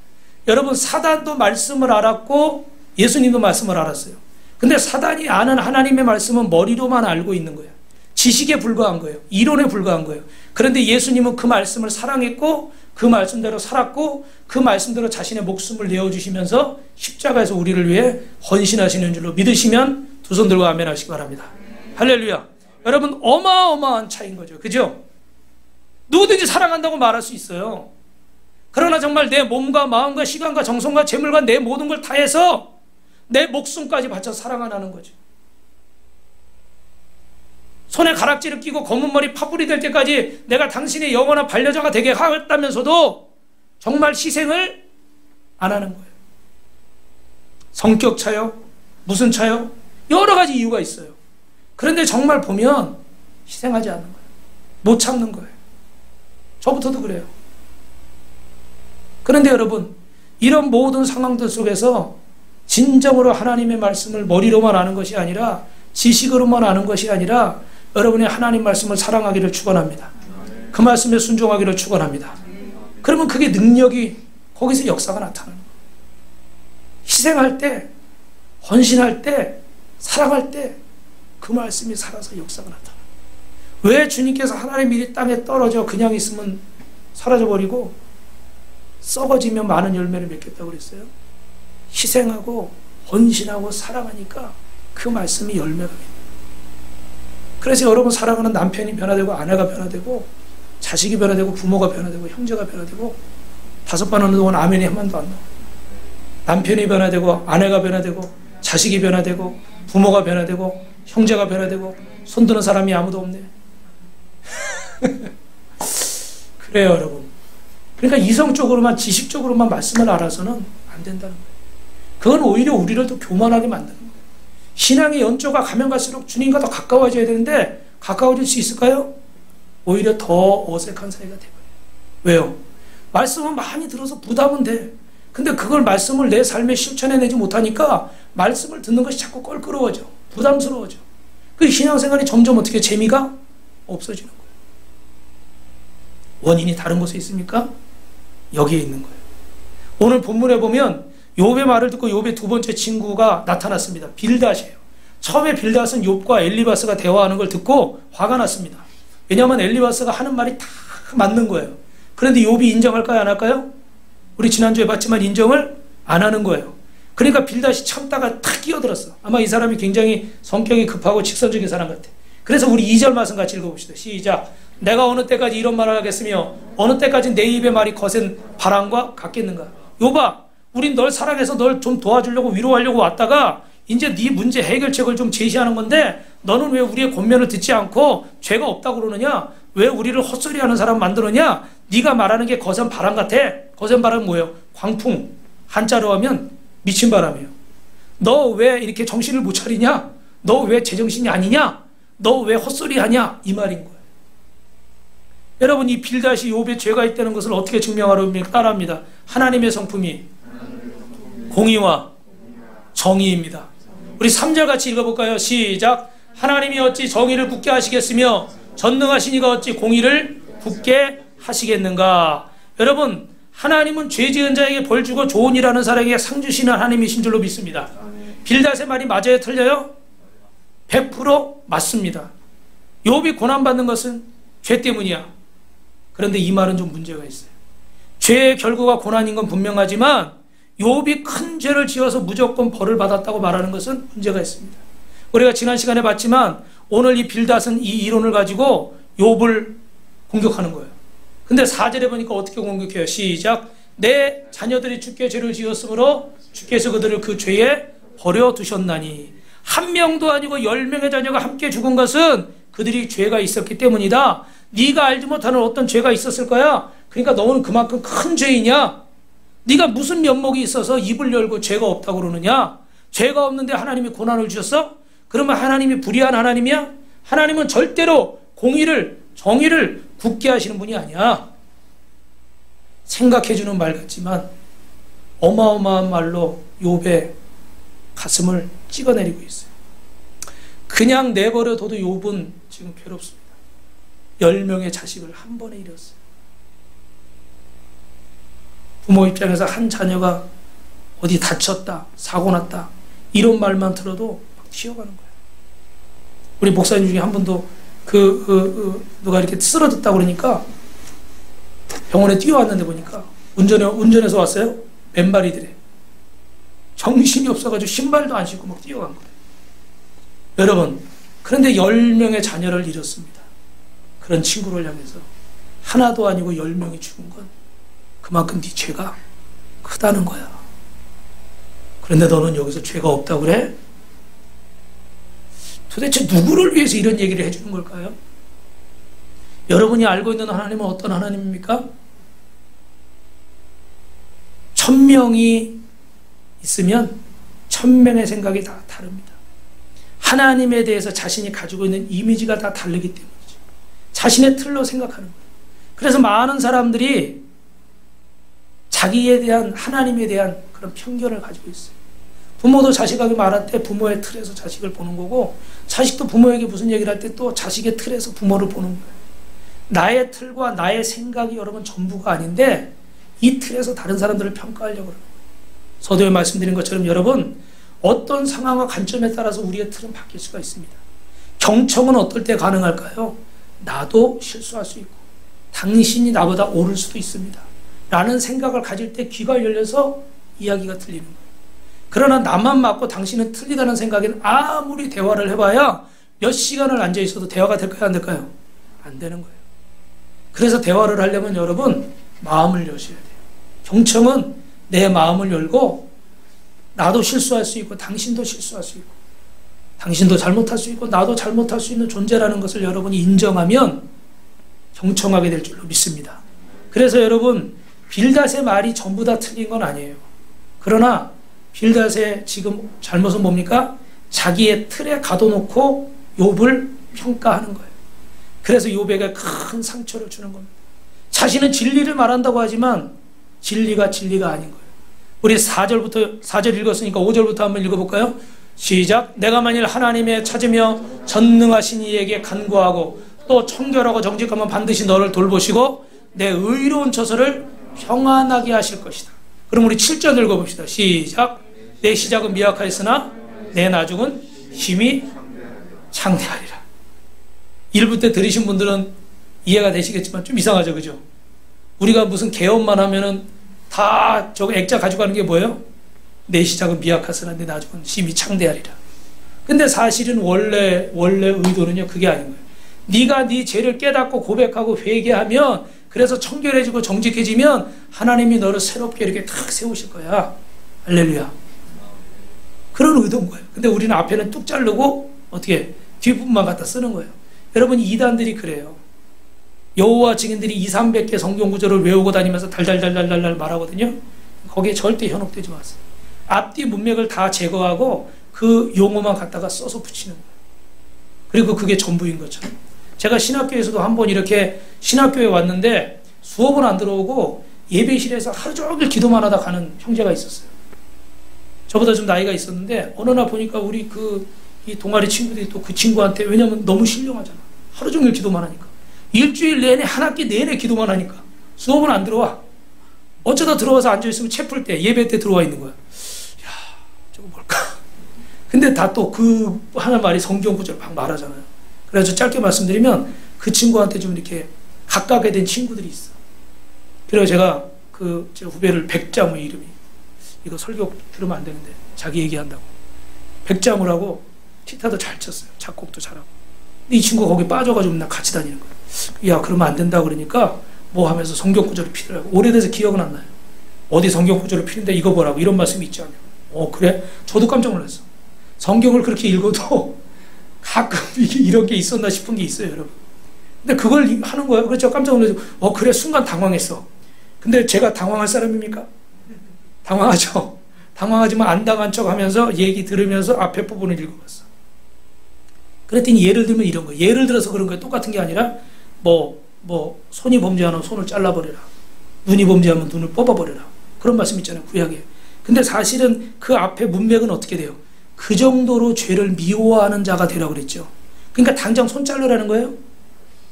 여러분, 사단도 말씀을 알았고 예수님도 말씀을 알았어요. 근데 사단이 아는 하나님의 말씀은 머리로만 알고 있는 거예요. 지식에 불과한 거예요. 이론에 불과한 거예요. 그런데 예수님은 그 말씀을 사랑했고, 그 말씀대로 살았고, 그 말씀대로 자신의 목숨을 내어주시면서 십자가에서 우리를 위해 헌신하시는 줄로 믿으시면 두 손 들고 아멘 하시기 바랍니다. 할렐루야. 여러분, 어마어마한 차이인 거죠. 그죠? 누구든지 사랑한다고 말할 수 있어요. 그러나 정말 내 몸과 마음과 시간과 정성과 재물과 내 모든 걸 다해서 내 목숨까지 바쳐 사랑하는 거죠. 손에 가락지를 끼고 검은 머리 파뿌리 될 때까지 내가 당신의 영원한 반려자가 되게 하겠다면서도 정말 희생을 안 하는 거예요. 성격 차요? 무슨 차요? 여러 가지 이유가 있어요. 그런데 정말 보면 희생하지 않는 거예요. 못 참는 거예요. 저부터도 그래요. 그런데 여러분, 이런 모든 상황들 속에서 진정으로 하나님의 말씀을 머리로만 아는 것이 아니라, 지식으로만 아는 것이 아니라, 여러분의 하나님 말씀을 사랑하기를 축원합니다. 그 말씀에 순종하기를 축원합니다. 그러면 그게 능력이, 거기서 역사가 나타나는 거예요. 희생할 때, 헌신할 때, 사랑할 때 그 말씀이 살아서 역사가 나타나요. 왜 주님께서 하나님 이 땅에 떨어져 그냥 있으면 사라져버리고 썩어지면 많은 열매를 맺겠다고 그랬어요? 희생하고 헌신하고 사랑하니까 그 말씀이 열매가 맺는 거예요. 그래서 여러분 사랑하는 남편이 변화되고, 아내가 변화되고, 자식이 변화되고, 부모가 변화되고, 형제가 변화되고, 5번 하는 동안 아멘이 한 번도 안 나와요. 남편이 변화되고, 아내가 변화되고, 자식이 변화되고, 부모가 변화되고, 형제가 변화되고, 손드는 사람이 아무도 없네. 그래요, 여러분. 그러니까 이성적으로만, 지식적으로만 말씀을 알아서는 안 된다는 거예요. 그건 오히려 우리를 더 교만하게 만드는 거예요. 신앙의 연조가 가면 갈수록 주님과 더 가까워져야 되는데, 가까워질 수 있을까요? 오히려 더 어색한 사이가 돼버려요. 왜요? 말씀은 많이 들어서 부담은 돼. 근데 그걸 말씀을 내 삶에 실천해내지 못하니까 말씀을 듣는 것이 자꾸 껄끄러워져. 부담스러워져. 그 신앙생활이 점점 어떻게 재미가 없어지는 거예요. 원인이 다른 곳에 있습니까? 여기에 있는 거예요. 오늘 본문에 보면 욥의 말을 듣고 욥의 두 번째 친구가 나타났습니다. 빌닷이에요. 처음에 빌닷은 욥과 엘리바스가 대화하는 걸 듣고 화가 났습니다. 왜냐하면 엘리바스가 하는 말이 다 맞는 거예요. 그런데 욥이 인정할까요? 안 할까요? 우리 지난주에 봤지만 인정을 안 하는 거예요. 그러니까 빌닷이 참다가 탁 끼어들었어. 아마 이 사람이 굉장히 성격이 급하고 직선적인 사람 같아. 그래서 우리 2절 말씀 같이 읽어봅시다. 시작. 내가 어느 때까지 이런 말을 하겠으며 어느 때까지 내 입의 말이 거센 바람과 같겠는가. 욥아, 우린 널 사랑해서 널 좀 도와주려고 위로하려고 왔다가 이제 네 문제 해결책을 좀 제시하는 건데 너는 왜 우리의 권면을 듣지 않고 죄가 없다고 그러느냐? 왜 우리를 헛소리하는 사람 만드느냐? 네가 말하는 게 거센 바람 같아. 거센 바람은 뭐예요? 광풍. 한자로 하면 미친 바람이에요. 너 왜 이렇게 정신을 못 차리냐? 너 왜 제정신이 아니냐? 너 왜 헛소리하냐? 이 말인 거예요. 여러분, 이 빌닷이 욥의 죄가 있다는 것을 어떻게 증명하려면 따라합니다. 하나님의 성품이 공의와 정의입니다. 우리 3절 같이 읽어볼까요? 시작. 하나님이 어찌 정의를 굳게 하시겠으며 전능하신 이가 어찌 공의를 굳게 하시겠는가. 여러분, 하나님은 죄 지은 자에게 벌 주고 좋은 일하는 사람에게 상 주시는 하나님이신 줄로 믿습니다. 빌닷의 말이 맞아요? 틀려요? 100% 맞습니다. 욥이 고난받는 것은 죄 때문이야. 그런데 이 말은 좀 문제가 있어요. 죄의 결과가 고난인 건 분명하지만 욥이 큰 죄를 지어서 무조건 벌을 받았다고 말하는 것은 문제가 있습니다. 우리가 지난 시간에 봤지만 오늘 이 빌닷은 이 이론을 가지고 욥을 공격하는 거예요. 근데 4절에 보니까 어떻게 공격해요? 시작. 내 자녀들이 주께 죄를 지었으므로 주께서 그들을 그 죄에 버려두셨나니. 한 명도 아니고 10명의 자녀가 함께 죽은 것은 그들이 죄가 있었기 때문이다. 네가 알지 못하는 어떤 죄가 있었을 거야. 그러니까 너는 그만큼 큰 죄이냐? 네가 무슨 면목이 있어서 입을 열고 죄가 없다고 그러느냐? 죄가 없는데 하나님이 고난을 주셨어? 그러면 하나님이 불의한 하나님이야? 하나님은 절대로 공의를, 정의를 굳게 하시는 분이 아니야. 생각해주는 말 같지만 어마어마한 말로 욥의 가슴을 찍어내리고 있어요. 그냥 내버려둬도 욥은 지금 괴롭습니다. 10명의 자식을 한 번에 잃었어요. 부모 입장에서 한 자녀가 어디 다쳤다, 사고 났다, 이런 말만 들어도 막 튀어가는 거예요. 우리 목사님 중에 한 분도 누가 이렇게 쓰러졌다고 그러니까 병원에 뛰어왔는데 보니까 운전해서 왔어요. 맨발이더래. 정신이 없어가지고 신발도 안 신고 막 뛰어간 거예요. 여러분, 그런데 10명의 자녀를 잃었습니다. 그런 친구를 향해서 하나도 아니고 10명이 죽은 건 그만큼 네 죄가 크다는 거야. 그런데 너는 여기서 죄가 없다고 그래? 도대체 누구를 위해서 이런 얘기를 해주는 걸까요? 여러분이 알고 있는 하나님은 어떤 하나님입니까? 1000명이 있으면 1000명의 생각이 다 다릅니다. 하나님에 대해서 자신이 가지고 있는 이미지가 다 다르기 때문이죠. 자신의 틀로 생각하는 거예요. 그래서 많은 사람들이 자기에 대한, 하나님에 대한 그런 편견을 가지고 있어요. 부모도 자식에게 말할 때 부모의 틀에서 자식을 보는 거고, 자식도 부모에게 무슨 얘기를 할 때 또 자식의 틀에서 부모를 보는 거예요. 나의 틀과 나의 생각이 여러분 전부가 아닌데 이 틀에서 다른 사람들을 평가하려고 그래요. 서두에 말씀드린 것처럼 여러분, 어떤 상황과 관점에 따라서 우리의 틀은 바뀔 수가 있습니다. 경청은 어떨 때 가능할까요? 나도 실수할 수 있고 당신이 나보다 옳을 수도 있습니다 라는 생각을 가질 때 귀가 열려서 이야기가 틀리는 거예요. 그러나 나만 맞고 당신은 틀리다는 생각에는 아무리 대화를 해봐야 몇 시간을 앉아있어도 대화가 될까요? 안 될까요? 안 되는 거예요. 그래서 대화를 하려면 여러분, 마음을 여셔야 돼요. 경청은 내 마음을 열고 나도 실수할 수 있고 당신도 실수할 수 있고 당신도 잘못할 수 있고 나도 잘못할 수 있는 존재라는 것을 여러분이 인정하면 경청하게 될 줄로 믿습니다. 그래서 여러분, 빌닷의 말이 전부 다 틀린 건 아니에요. 그러나 빌닷의 지금 잘못은 뭡니까? 자기의 틀에 가둬놓고 욥을 평가하는 거예요. 그래서 욥에게 큰 상처를 주는 겁니다. 자신은 진리를 말한다고 하지만 진리가 아닌 거예요. 우리 4절 읽었으니까 5절부터 한번 읽어볼까요? 시작. 내가 만일 하나님의 찾으며 전능하신 이에게 간구하고 또 청결하고 정직하면 반드시 너를 돌보시고 내 의로운 처소를 평안하게 하실 것이다. 그럼 우리 7절 읽어봅시다. 시작. 내 시작은 미약하였으나 내 나중은 힘이 창대하리라. 1부 때 들으신 분들은 이해가 되시겠지만 좀 이상하죠, 그죠? 우리가 무슨 개업만 하면은 다 저거 액자 가지고 가는 게 뭐예요? 내 시작은 미약하으나 내 나중은 힘이 창대하리라. 근데 사실은 원래 의도는요, 그게 아닌 거예요. 네가 네 죄를 깨닫고 고백하고 회개하면, 그래서 청결해지고 정직해지면 하나님이 너를 새롭게 이렇게 탁 세우실 거야. 할렐루야. 그런 의도인 거예요. 근데 우리는 앞에는 뚝 자르고 어떻게 뒷부분만 갖다 쓰는 거예요. 여러분, 이단들이 그래요. 여호와 증인들이 200~300개 성경 구절을 외우고 다니면서 달달달달달 말하거든요. 거기에 절대 현혹되지 마세요. 앞뒤 문맥을 다 제거하고 그 용어만 갖다가 써서 붙이는 거예요. 그리고 그게 전부인 것처럼. 제가 신학교에서도 한번 이렇게 신학교에 왔는데 수업은 안 들어오고 예배실에서 하루 종일 기도만 하다 가는 형제가 있었어요. 저보다 좀 나이가 있었는데 어느 날 보니까 우리 이 동아리 친구들이 또 그 친구한테, 왜냐면 너무 신령하잖아. 하루 종일 기도만 하니까. 일주일 내내 한 학기 내내 기도만 하니까 수업은 안 들어와. 어쩌다 들어와서 앉아있으면 책 풀 때, 예배 때 들어와 있는 거야. 야, 저거 뭘까? 근데 다 또 그 하는 말이 성경 구절 막 말하잖아요. 그래서 짧게 말씀드리면 그 친구한테 좀 이렇게 가깝게 된 친구들이 있어. 그래서 제가 제 후배를 백자무, 이름이, 이거 설교 들으면 안 되는데 자기 얘기한다고, 백자무라고 기타도 잘 쳤어요. 작곡도 잘하고. 근데 이 친구가 거기 빠져가지고 맨날 같이 다니는 거야. 야, 그러면 안 된다 그러니까 뭐 하면서 성경 구절을 피더라고. 오래돼서 기억은 안 나요. 어디 성경 구절을 피는데 이거 보라고, 이런 말씀이 있지 않냐. 그래? 저도 깜짝 놀랐어. 성경을 그렇게 읽어도 가끔 이런 게 있었나 싶은 게 있어요, 여러분. 근데 그걸 하는 거예요. 그래서 제가 깜짝 놀라서 그래, 순간 당황했어. 근데 제가 당황할 사람입니까? 당황하죠. 당황하지만 안 당한 척 하면서 얘기 들으면서 앞에 부분을 읽어봤어. 그랬더니 예를 들면 이런 거예요. 예를 들어서 그런 거예요. 똑같은 게 아니라 손이 범죄하면 손을 잘라버려라. 눈이 범죄하면 눈을 뽑아버려라. 그런 말씀 있잖아요, 구약에. 근데 사실은 그 앞에 문맥은 어떻게 돼요? 그 정도로 죄를 미워하는 자가 되라고 그랬죠. 그러니까 당장 손 자르라는 거예요?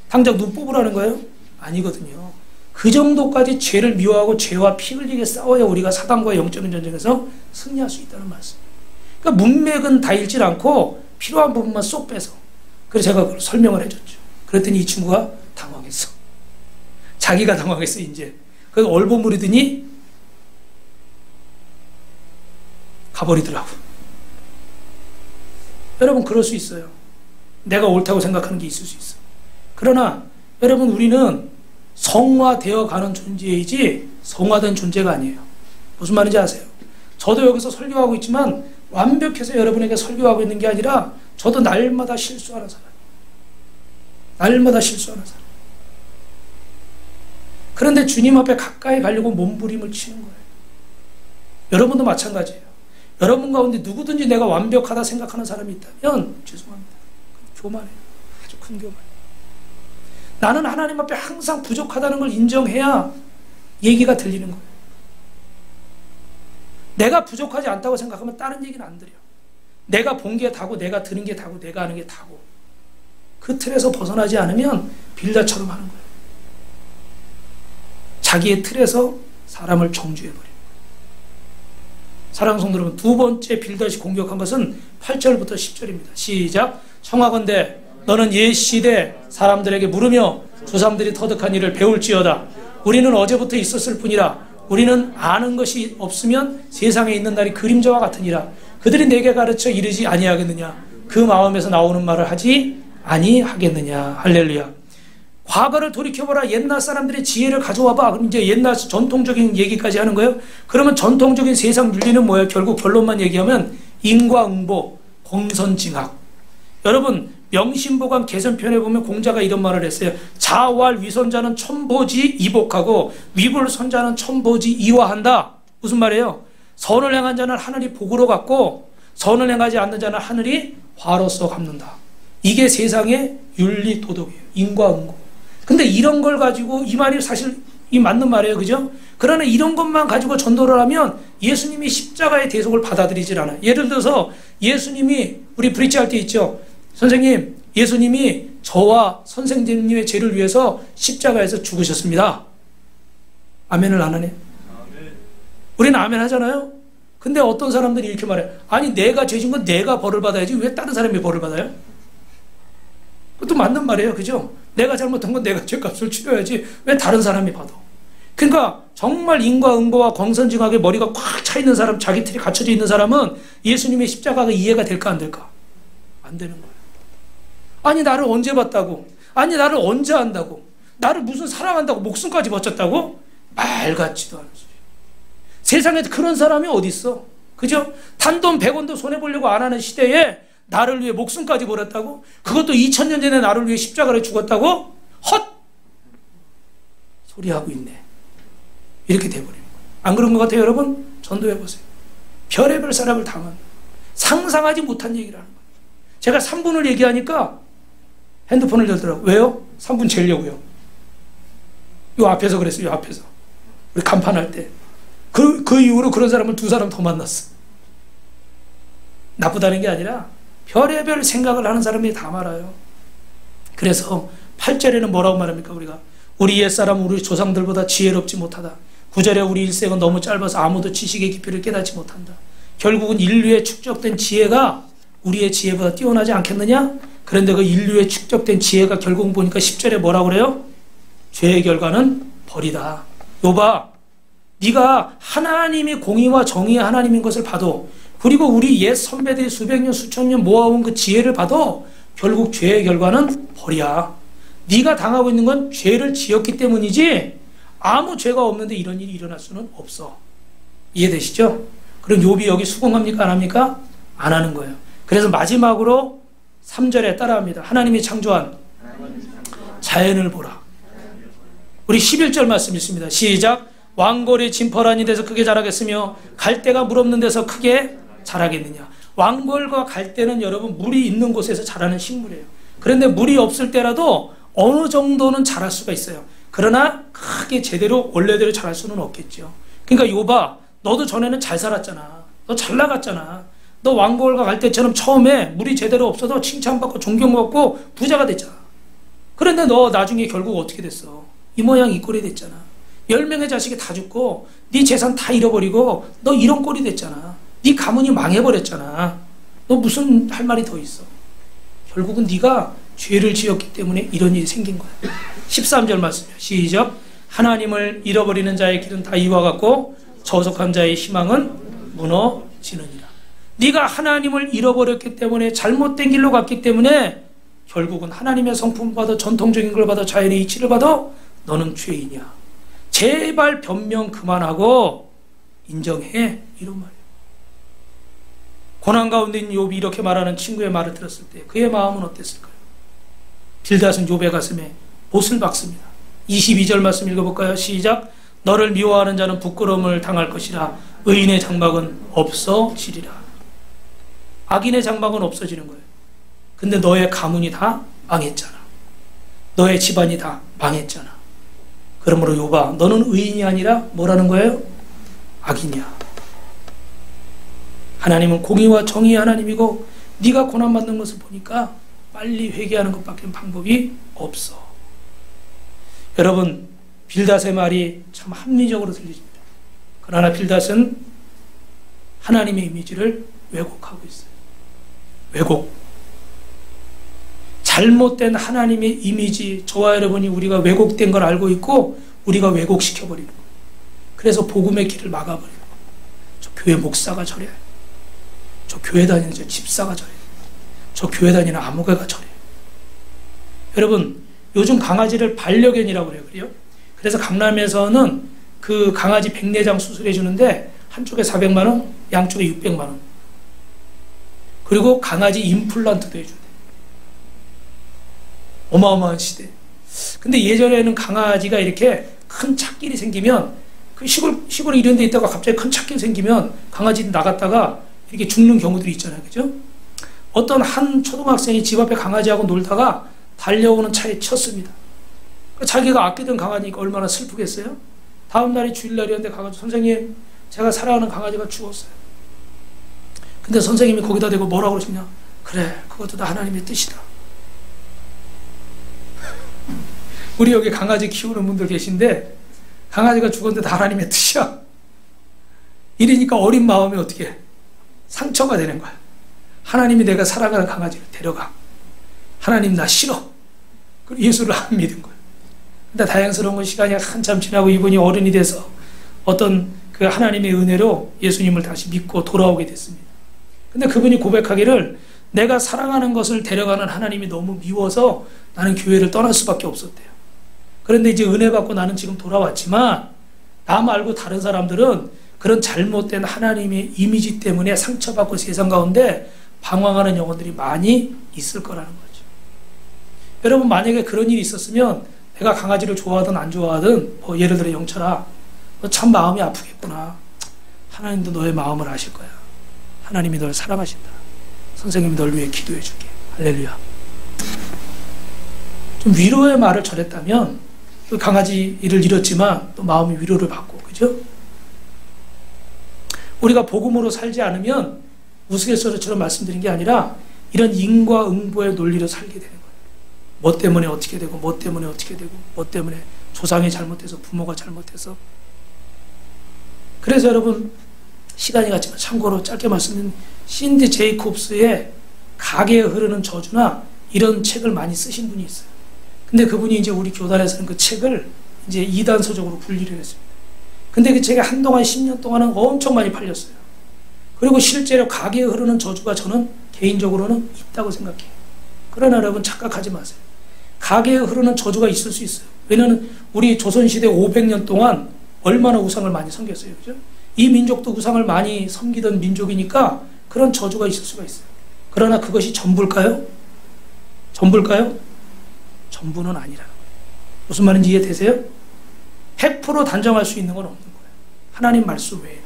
당장 눈 뽑으라는 거예요? 아니거든요. 그 정도까지 죄를 미워하고 죄와 피 흘리게 싸워야 우리가 사단과 영적인 전쟁에서 승리할 수 있다는 말씀. 그러니까 문맥은 다 읽질 않고 필요한 부분만 쏙 빼서. 그래서 제가 그걸 설명을 해줬죠. 그랬더니 이 친구가 당황했어. 자기가 당황했어, 이제. 그래서 얼버무리더니 가버리더라고. 여러분, 그럴 수 있어요. 내가 옳다고 생각하는 게 있을 수 있어. 그러나 여러분, 우리는 성화되어 가는 존재이지 성화된 존재가 아니에요. 무슨 말인지 아세요? 저도 여기서 설교하고 있지만 완벽해서 여러분에게 설교하고 있는 게 아니라 저도 날마다 실수하는 사람. 날마다 실수하는 사람. 그런데 주님 앞에 가까이 가려고 몸부림을 치는 거예요. 여러분도 마찬가지예요. 여러분 가운데 누구든지 내가 완벽하다 생각하는 사람이 있다면 죄송합니다. 교만해요. 아주 큰 교만. 나는 하나님 앞에 항상 부족하다는 걸 인정해야 얘기가 들리는 거예요. 내가 부족하지 않다고 생각하면 다른 얘기는 안 들려. 내가 본 게 다고, 내가 들은 게 다고, 내가 아는 게 다고. 그 틀에서 벗어나지 않으면 빌라처럼 하는 거예요. 자기의 틀에서 사람을 정죄해버려요. 사랑하는 성도 여러분, 두 번째 빌닷이 공격한 것은 8절부터 10절입니다. 시작. 청하건대 너는 옛 시대 사람들에게 물으며 두 사람들이 터득한 일을 배울지어다. 우리는 어제부터 있었을 뿐이라. 우리는 아는 것이 없으면 세상에 있는 날이 그림자와 같으니라. 그들이 내게 가르쳐 이르지 아니하겠느냐. 그 마음에서 나오는 말을 하지 아니하겠느냐. 할렐루야. 과거를 돌이켜보라. 옛날 사람들의 지혜를 가져와봐. 그럼 이제 옛날 전통적인 얘기까지 하는 거예요. 그러면 전통적인 세상 윤리는 뭐예요? 결국 결론만 얘기하면 인과응보, 공선징악. 여러분, 명심보감 개선편에 보면 공자가 이런 말을 했어요. 자활 위선자는 천보지 이복하고 위불선자는 천보지 이화한다. 무슨 말이에요? 선을 행한 자는 하늘이 복으로 갚고 선을 행하지 않는 자는 하늘이 화로써 갚는다. 이게 세상의 윤리 도덕이에요. 인과응보. 근데 이런 걸 가지고, 이 말이 사실 이 맞는 말이에요. 그죠? 그러나 이런 것만 가지고 전도를 하면 예수님이 십자가의 대속을 받아들이질 않아요. 예를 들어서 예수님이, 우리 브릿지 할 때 있죠. 선생님, 예수님이 저와 선생님의 죄를 위해서 십자가에서 죽으셨습니다. 아멘을 안 하네? 우리는 아멘 하잖아요? 근데 어떤 사람들이 이렇게 말해. 아니, 내가 죄진 건 내가 벌을 받아야지 왜 다른 사람이 벌을 받아요? 그것도 맞는 말이에요. 그죠? 내가 잘못한 건 내가 죄값을 치러야지 왜 다른 사람이 받아? 그러니까 정말 인과응보와 공선징악에 머리가 꽉 차 있는 사람, 자기 틀이 갖춰져 있는 사람은 예수님의 십자가가 이해가 될까 안 될까? 안 되는 거예요. 아니, 나를 언제 봤다고? 아니, 나를 언제 안다고? 나를 무슨 사랑한다고 목숨까지 바쳤다고? 말 같지도 않은 소리. 세상에 그런 사람이 어디 있어? 그죠? 그죠? 단돈 100원도 손해보려고 안 하는 시대에 나를 위해 목숨까지 버렸다고? 그것도 2000년 전에 나를 위해 십자가를 죽었다고? 헛! 소리하고 있네. 이렇게 돼버리는 거예요. 안 그런 것 같아요, 여러분? 전도해보세요. 별의별 사람을 당한, 상상하지 못한 얘기를 하는 거예요. 제가 3분을 얘기하니까 핸드폰을 열더라고요. 왜요? 3분 재려고요. 요 앞에서 그랬어요, 요 앞에서. 우리 간판할 때. 그 이후로 그런 사람을 2사람 더 만났어. 나쁘다는 게 아니라 별의별 생각을 하는 사람이 다 말아요. 그래서 8절에는 뭐라고 말합니까? 우리가 우리 옛사람은 우리 조상들보다 지혜롭지 못하다. 9절에 우리 일생은 너무 짧아서 아무도 지식의 깊이를 깨닫지 못한다. 결국은 인류에 축적된 지혜가 우리의 지혜보다 뛰어나지 않겠느냐? 그런데 그 인류에 축적된 지혜가 결국 보니까 10절에 뭐라고 그래요? 죄의 결과는 벌이다. 요봐, 네가 하나님이 공의와 정의의 하나님인 것을 봐도, 그리고 우리 옛 선배들이 수백 년 수천 년 모아온 그 지혜를 봐도 결국 죄의 결과는 벌이야. 네가 당하고 있는 건 죄를 지었기 때문이지 아무 죄가 없는데 이런 일이 일어날 수는 없어. 이해되시죠? 그럼 욥이 여기 수긍합니까? 안 합니까? 안 하는 거예요. 그래서 마지막으로 3절에 따라합니다. 하나님이 창조한 자연을 보라. 우리 11절 말씀 있습니다. 시작. 왕골이 진퍼란이 돼서 크게 자라겠으며 갈대가 물 없는 데서 크게 자라겠느냐. 왕골과 갈대는 여러분 물이 있는 곳에서 자라는 식물이에요. 그런데 물이 없을 때라도 어느 정도는 자랄 수가 있어요. 그러나 크게 제대로 원래대로 자랄 수는 없겠죠. 그러니까 욥아, 너도 전에는 잘 살았잖아. 너 잘 나갔잖아. 너 왕골과 갈대처럼 처음에 물이 제대로 없어도 칭찬받고 존경받고 부자가 됐잖아. 그런데 너 나중에 결국 어떻게 됐어? 이 모양 이 꼴이 됐잖아. 10명의 자식이 다 죽고 네 재산 다 잃어버리고 너 이런 꼴이 됐잖아. 네 가문이 망해버렸잖아. 너 무슨 할 말이 더 있어? 결국은 네가 죄를 지었기 때문에 이런 일이 생긴 거야. 13절 말씀이야. 시작. 하나님을 잃어버리는 자의 길은 다 이와 같고 저속한 자의 희망은 무너지느니라. 네가 하나님을 잃어버렸기 때문에 잘못된 길로 갔기 때문에 결국은 하나님의 성품 받아 전통적인 걸 받아 자연의 이치를 받아 너는 죄인이야. 제발 변명 그만하고 인정해. 이런 말이에요. 고난 가운데 있는 욥이 이렇게 말하는 친구의 말을 들었을 때 그의 마음은 어땠을까요? 빌닷은 욥의 가슴에 못을 박습니다. 22절 말씀 읽어볼까요? 시작. 너를 미워하는 자는 부끄러움을 당할 것이라 의인의 장막은 없어지리라. 악인의 장막은 없어지는 거예요. 근데 너의 가문이 다 망했잖아. 너의 집안이 다 망했잖아. 그러므로 욥아, 너는 의인이 아니라 뭐라는 거예요? 악인이야. 하나님은 공의와 정의의 하나님이고 네가 고난받는 것을 보니까 빨리 회개하는 것밖에 방법이 없어. 여러분, 빌닷의 말이 참 합리적으로 들리십니다. 그러나 빌닷은 하나님의 이미지를 왜곡하고 있어요. 왜곡. 잘못된 하나님의 이미지, 저와 여러분이 우리가 왜곡된 걸 알고 있고 우리가 왜곡시켜버리는 거예요. 그래서 복음의 길을 막아버리는 거예요. 저 교회 목사가 저래. 저 교회 다니는 저 집사가 저래. 저 교회 다니는 아무개가 저래. 여러분, 요즘 강아지를 반려견이라고 그래요. 그래서 강남에서는 그 강아지 백내장 수술해 주는데 한쪽에 400만 원, 양쪽에 600만 원. 그리고 강아지 임플란트도 해준대. 어마어마한 시대. 근데 예전에는 강아지가 이렇게 큰 찻길이 생기면 그 시골 이런 데 있다가 갑자기 큰 찻길 생기면 강아지 나갔다가 이렇게 죽는 경우들이 있잖아요. 그죠? 어떤 한 초등학생이 집 앞에 강아지하고 놀다가 달려오는 차에 쳤습니다. 자기가 아끼던 강아지니까 얼마나 슬프겠어요? 다음 날이 주일날이었는데 가가지고 선생님, 제가 사랑하는 강아지가 죽었어요. 근데 선생님이 거기다 대고 뭐라고 그러시냐? 그래, 그것도 다 하나님의 뜻이다. 우리 여기 강아지 키우는 분들 계신데 강아지가 죽었는데 다 하나님의 뜻이야. 이러니까 어린 마음이 어떻게 상처가 되는 거야. 하나님이 내가 사랑하는 강아지를 데려가. 하나님 나 싫어. 그리고 예수를 안 믿은 거야. 근데 다행스러운 건 시간이 한참 지나고 이분이 어른이 돼서 어떤 그 하나님의 은혜로 예수님을 다시 믿고 돌아오게 됐습니다. 근데 그분이 고백하기를 내가 사랑하는 것을 데려가는 하나님이 너무 미워서 나는 교회를 떠날 수밖에 없었대요. 그런데 이제 은혜 받고 나는 지금 돌아왔지만 나 말고 다른 사람들은 그런 잘못된 하나님의 이미지 때문에 상처받고 세상 가운데 방황하는 영혼들이 많이 있을 거라는 거죠. 여러분, 만약에 그런 일이 있었으면 내가 강아지를 좋아하든 안 좋아하든 뭐 예를 들어 영철아, 너 참 마음이 아프겠구나. 하나님도 너의 마음을 아실 거야. 하나님이 널 사랑하신다. 선생님이 널 위해 기도해 줄게. 할렐루야. 좀 위로의 말을 전했다면 그 강아지 일을 잃었지만 또 마음이 위로를 받고, 그죠? 우리가 복음으로 살지 않으면 우스갯소리처럼 말씀드린 게 아니라 이런 인과응보의 논리로 살게 되는 거예요. 뭐 때문에 어떻게 되고, 뭐 때문에 어떻게 되고, 뭐 때문에 조상이 잘못해서, 부모가 잘못해서. 그래서 여러분, 시간이 갔지만 참고로 짧게 말씀드리면 신디 제이콥스의 가게에 흐르는 저주나 이런 책을 많이 쓰신 분이 있어요. 근데 그분이 이제 우리 교단에서는 그 책을 이제 이단서적으로 분리를 했습니다. 근데 그 책이 한동안 10년 동안은 엄청 많이 팔렸어요. 그리고 실제로 가게에 흐르는 저주가 저는 개인적으로는 있다고 생각해요. 그러나 여러분 착각하지 마세요. 가게에 흐르는 저주가 있을 수 있어요. 왜냐하면 우리 조선시대 500년 동안 얼마나 우상을 많이 섬겼어요. 그죠? 이 민족도 우상을 많이 섬기던 민족이니까 그런 저주가 있을 수가 있어요. 그러나 그것이 전부일까요? 전부일까요? 전부는 아니라는 거예요. 무슨 말인지 이해되세요? 100% 단정할 수 있는 건 없는 거예요. 하나님 말씀 외에.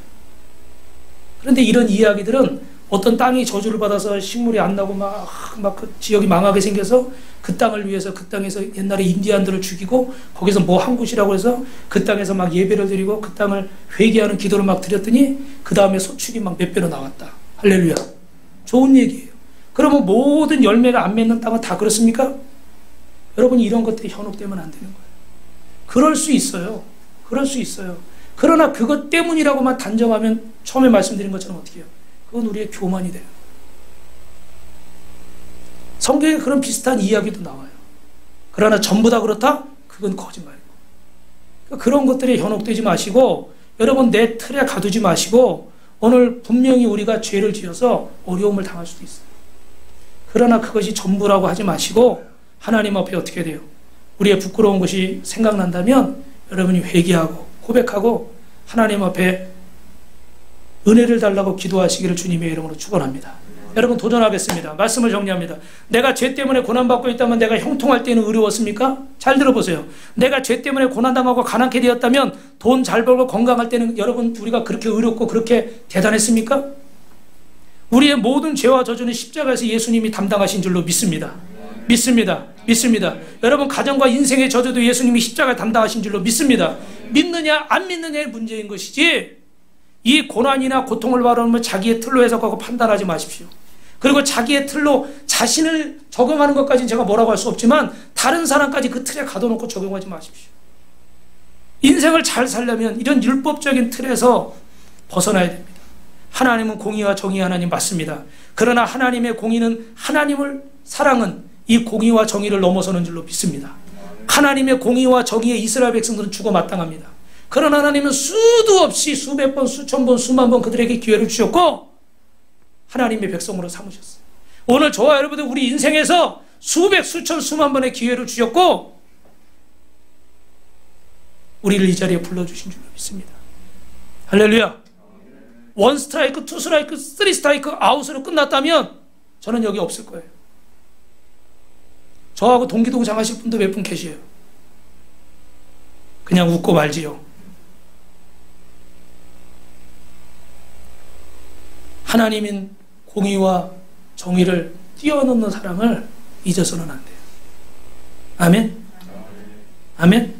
그런데 이런 이야기들은 어떤 땅이 저주를 받아서 식물이 안 나고 막 그 지역이 망하게 생겨서 그 땅을 위해서 그 땅에서 옛날에 인디안들을 죽이고 거기서 뭐 한 곳이라고 해서 그 땅에서 막 예배를 드리고 그 땅을 회개하는 기도를 막 드렸더니 그 다음에 소출이 막 몇 배로 나왔다. 할렐루야. 좋은 얘기예요. 그러면 모든 열매가 안 맺는 땅은 다 그렇습니까? 여러분, 이런 것들이 현혹되면 안 되는 거예요. 그럴 수 있어요. 그럴 수 있어요. 그러나 그것 때문이라고만 단정하면 처음에 말씀드린 것처럼 어떻게 해요? 그건 우리의 교만이 돼요. 성경에 그런 비슷한 이야기도 나와요. 그러나 전부 다 그렇다? 그건 거짓말이고. 그런 것들에 현혹되지 마시고 여러분 내 틀에 가두지 마시고 오늘 분명히 우리가 죄를 지어서 어려움을 당할 수도 있어요. 그러나 그것이 전부라고 하지 마시고 하나님 앞에 어떻게 돼요? 우리의 부끄러운 것이 생각난다면 여러분이 회개하고 고백하고 하나님 앞에 은혜를 달라고 기도하시기를 주님의 이름으로 축원합니다. 여러분 도전하겠습니다. 말씀을 정리합니다. 내가 죄 때문에 고난받고 있다면 내가 형통할 때는 어려웠습니까? 잘 들어보세요. 내가 죄 때문에 고난당하고 가난케 되었다면 돈 잘 벌고 건강할 때는 여러분 우리가 그렇게 어렵고 그렇게 대단했습니까? 우리의 모든 죄와 저주는 십자가에서 예수님이 담당하신 줄로 믿습니다. 믿습니다. 믿습니다. 여러분 가정과 인생의 저주도 예수님이 십자가에 담당하신 줄로 믿습니다. 믿느냐 안 믿느냐의 문제인 것이지 이 고난이나 고통을 바라보면 자기의 틀로 해석하고 판단하지 마십시오. 그리고 자기의 틀로 자신을 적용하는 것까지는 제가 뭐라고 할 수 없지만 다른 사람까지 그 틀에 가둬놓고 적용하지 마십시오. 인생을 잘 살려면 이런 율법적인 틀에서 벗어나야 됩니다. 하나님은 공의와 정의의 하나님 맞습니다. 그러나 하나님의 공의는 하나님을 사랑은 이 공의와 정의를 넘어서는 줄로 믿습니다. 하나님의 공의와 정의에 이스라엘 백성들은 죽어 마땅합니다. 그러나 하나님은 수도 없이 수백 번, 수천 번, 수만 번 그들에게 기회를 주셨고 하나님의 백성으로 삼으셨어요. 오늘 저와 여러분들 우리 인생에서 수백, 수천, 수만 번의 기회를 주셨고 우리를 이 자리에 불러주신 줄로 믿습니다. 할렐루야. 원 스트라이크, 투 스트라이크, 쓰리 스트라이크, 아웃으로 끝났다면 저는 여기 없을 거예요. 저하고 동기동장 하실 분도 몇 분 계세요. 그냥 웃고 말지요. 하나님인 공의와 정의를 뛰어넘는 사랑을 잊어서는 안 돼요. 아멘? 아멘?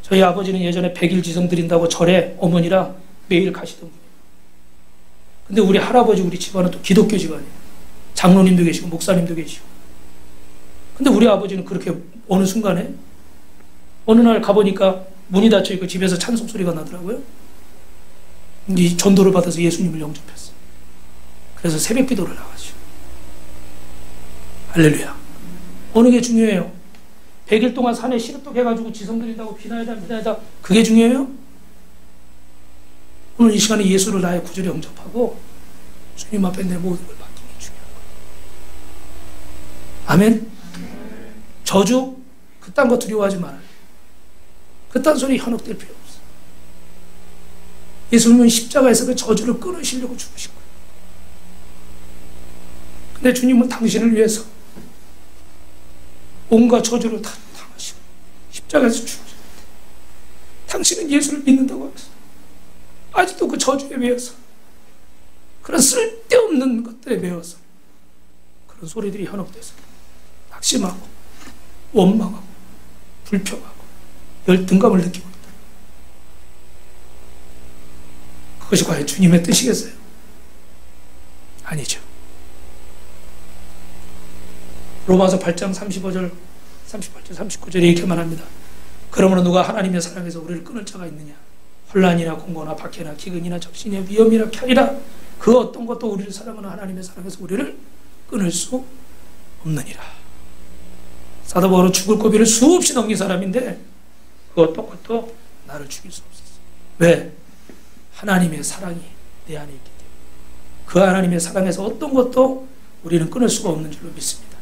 저희 아버지는 예전에 100일 지성 드린다고 절에 어머니랑 매일 가시던 분이에요. 근데 우리 할아버지 우리 집안은 또 기독교 집안이에요. 장로님도 계시고 목사님도 계시고. 근데 우리 아버지는 그렇게 어느 순간에 어느 날 가보니까 문이 닫혀있고 집에서 찬송 소리가 나더라고요. 이 전도를 받아서 예수님을 영접했어요. 그래서 새벽 기도를 나가죠. 할렐루야. 어느 게 중요해요? 100일 동안 산에 시루떡 해가지고 지성 드린다고 비나이다 그게 중요해요? 오늘 이 시간에 예수를 나의 구주로 영접하고 주님 앞에 내 모든 걸 맡기는 게 중요한 거예요. 아멘? 저주? 그딴 거 두려워하지 말아요. 그딴 소리 현혹될 필요 없어요. 예수님은 십자가에서 그 저주를 끊으시려고 죽으신 거예요. 근데 주님은 당신을 위해서 온갖 저주를 다 당하시고 십자가에서 죽으셨는데 당신은 예수를 믿는다고 하면서 아직도 그 저주에 매여서 그런 쓸데없는 것들에 매여서 그런 소리들이 현혹돼서 낙심하고 원망하고 불평하고 열등감을 느끼고 있다. 그것이 과연 주님의 뜻이겠어요? 아니죠. 로마서 8장 35절, 38절, 39절에 이렇게 말합니다. 그러므로 누가 하나님의 사랑에서 우리를 끊을 자가 있느냐? 혼란이나 공고나 박해나 기근이나 적신이나 위험이나 켜리라 그 어떤 것도 우리를 사랑하는 하나님의 사랑에서 우리를 끊을 수 없느니라. 사도 바울은 죽을 고비를 수없이 넘긴 사람인데 그 어떤 것도 나를 죽일 수 없었어. 왜? 하나님의 사랑이 내 안에 있기 때문에. 그 하나님의 사랑에서 어떤 것도 우리는 끊을 수가 없는 줄로 믿습니다.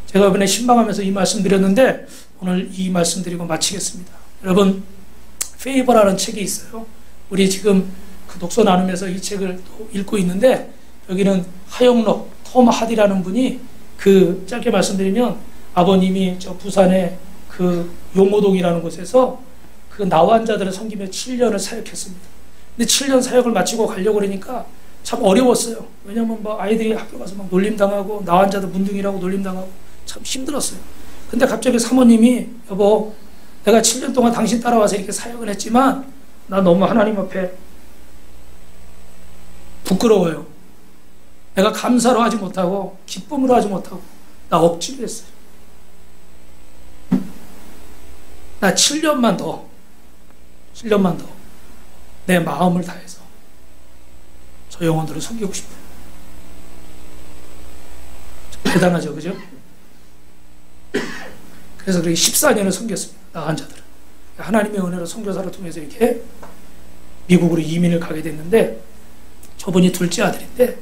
제가 이번에 신방하면서 이 말씀 드렸는데 오늘 이 말씀 드리고 마치겠습니다. 여러분, 페이버라는 책이 있어요. 우리 지금 그 독서 나누면서 이 책을 또 읽고 있는데 여기는 하영록 톰 하디라는 분이 그 짧게 말씀드리면 아버님이 저 부산의 그 용호동이라는 곳에서 그 나환자들을 섬기며 7년을 사역했습니다. 근데 7년 사역을 마치고 가려고 그러니까 참 어려웠어요. 왜냐면 뭐 아이들이 학교 가서 막 놀림당하고 나환자들 문둥이라고 놀림당하고 참 힘들었어요. 근데 갑자기 사모님이 여보 내가 7년 동안 당신 따라와서 이렇게 사역을 했지만 나 너무 하나님 앞에 부끄러워요. 내가 감사로 하지 못하고 기쁨으로 하지 못하고 나 억지로 했어요. 나 7년만 더 내 마음을 다해서 저 영혼들을 섬기고 싶어요. 대단하죠, 그죠? 그래서 그렇게 14년을 섬겼습니다. 나간 자들은. 하나님의 은혜로 선교사를 통해서 이렇게 미국으로 이민을 가게 됐는데 저분이 둘째 아들인데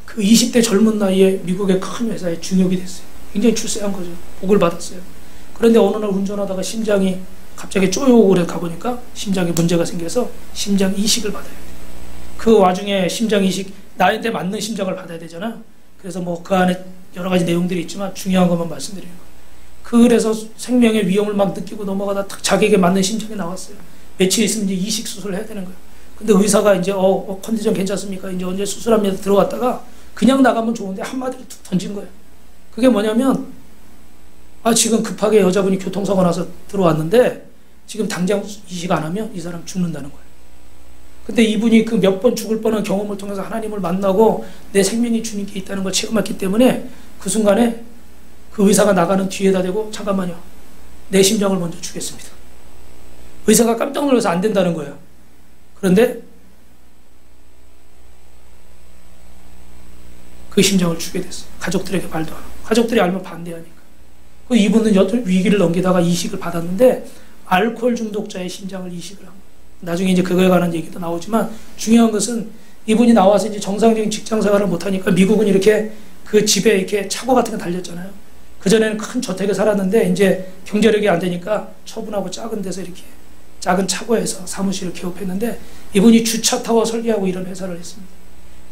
그 20대 젊은 나이에 미국의 큰 회사에 중역이 됐어요. 굉장히 출세한 거죠. 복을 받았어요. 그런데 어느 날 운전하다가 심장이 갑자기 쪼여오고 가보니까 심장에 문제가 생겨서 심장 이식을 받아야 돼요. 그 와중에 심장 이식, 나한테 맞는 심장을 받아야 되잖아요. 그래서 뭐 그 안에 여러 가지 내용들이 있지만 중요한 것만 말씀드리는 거예요. 그래서 생명의 위험을 막 느끼고 넘어가다 딱 자기에게 맞는 심장이 나왔어요. 며칠 있으면 이제 이식 수술을 해야 되는 거예요. 근데 의사가 이제 컨디션 괜찮습니까? 이제 언제 수술합니다. 들어갔다가 그냥 나가면 좋은데 한마디를 툭 던진 거예요. 그게 뭐냐면 지금 급하게 여자분이 교통사고 나서 들어왔는데 지금 당장 이식 안 하면 이 사람 죽는다는 거예요. 근데 이분이 그 몇 번 죽을 뻔한 경험을 통해서 하나님을 만나고 내 생명이 주님께 있다는 걸 체험했기 때문에 그 순간에 그 의사가 나가는 뒤에다 대고 잠깐만요. 내 심장을 먼저 주겠습니다. 의사가 깜짝 놀라서 안 된다는 거예요. 그런데 그 심장을 주게 됐어요. 가족들에게 말도 안 하고. 가족들이 알면 반대하니까. 그 이분은 위기를 넘기다가 이식을 받았는데 알코올 중독자의 심장을 이식을 한 거예요. 나중에 이제 그거에 관한 얘기도 나오지만 중요한 것은 이분이 나와서 이제 정상적인 직장 생활을 못하니까 미국은 이렇게 그 집에 이렇게 차고 같은 거 달렸잖아요. 그전에는 큰 저택에 살았는데 이제 경제력이 안 되니까 처분하고 작은 데서 이렇게 작은 차고에서 사무실을 개업했는데 이분이 주차타워 설계하고 이런 회사를 했습니다.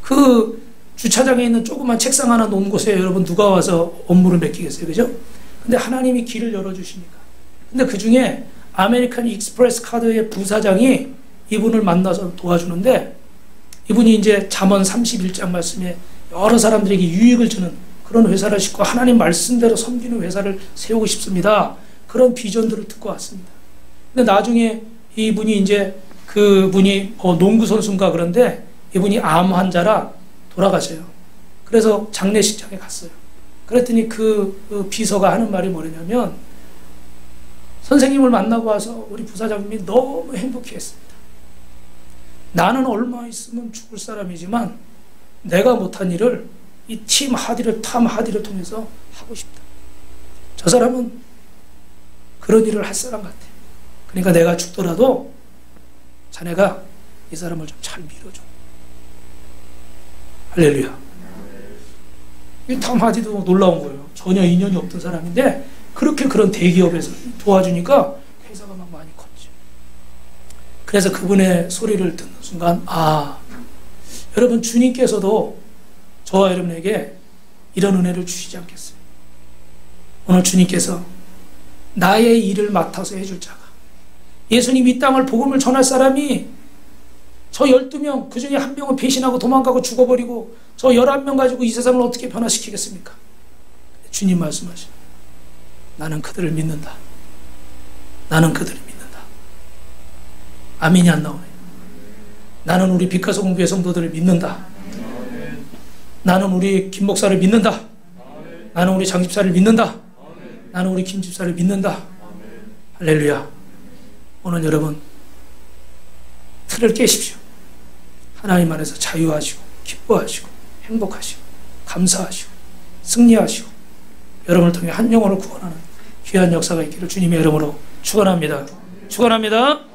그 주차장에 있는 조그만 책상 하나 놓은 곳에 여러분 누가 와서 업무를 맡기겠어요? 그죠? 근데 하나님이 길을 열어주시니까. 근데 그 중에 아메리칸 익스프레스 카드의 부사장이 이분을 만나서 도와주는데 이분이 이제 잠언 31장 말씀에 여러 사람들에게 유익을 주는 그런 회사를 짓고 하나님 말씀대로 섬기는 회사를 세우고 싶습니다. 그런 비전들을 듣고 왔습니다. 근데 나중에 이분이 이제 그분이 농구 선수인가 그런데 이분이 암 환자라 돌아가셔요. 그래서 장례식장에 갔어요. 그랬더니 그 비서가 하는 말이 뭐냐면 선생님을 만나고 와서 우리 부사장님이 너무 행복해했습니다. 나는 얼마 있으면 죽을 사람이지만 내가 못한 일을 이 톰 하디를 통해서 하고 싶다. 저 사람은 그런 일을 할 사람 같아. 그러니까 내가 죽더라도 자네가 이 사람을 좀 잘 밀어줘. 할렐루야. 이 톰 하디도 놀라운 거예요. 전혀 인연이 없던 사람인데 그렇게 그런 대기업에서 도와주니까 회사가 막 많이 컸죠. 그래서 그분의 소리를 듣는 순간, 여러분 주님께서도 저와 여러분에게 이런 은혜를 주시지 않겠어요? 오늘 주님께서 나의 일을 맡아서 해줄 자가, 예수님 이 땅을 복음을 전할 사람이 저 12명, 그 중에 한 명은 배신하고 도망가고 죽어버리고 저 11명 가지고 이 세상을 어떻게 변화시키겠습니까? 주님 말씀하시죠. 나는 그들을 믿는다. 나는 그들을 믿는다. 아멘이 안 나오네. 나는 우리 빛가서 공부의 성도들을 믿는다. 나는 우리 김 목사를 믿는다. 나는 우리 장 집사를 믿는다. 나는 우리 김 집사를 믿는다. 할렐루야. 오늘 여러분 틀을 깨십시오. 하나님 안에서 자유하시고 기뻐하시고 행복하시고 감사하시고 승리하시고 여러분을 통해 한 영혼을 구원하는 귀한 역사가 있기를 주님의 이름으로 축원합니다. 축원합니다.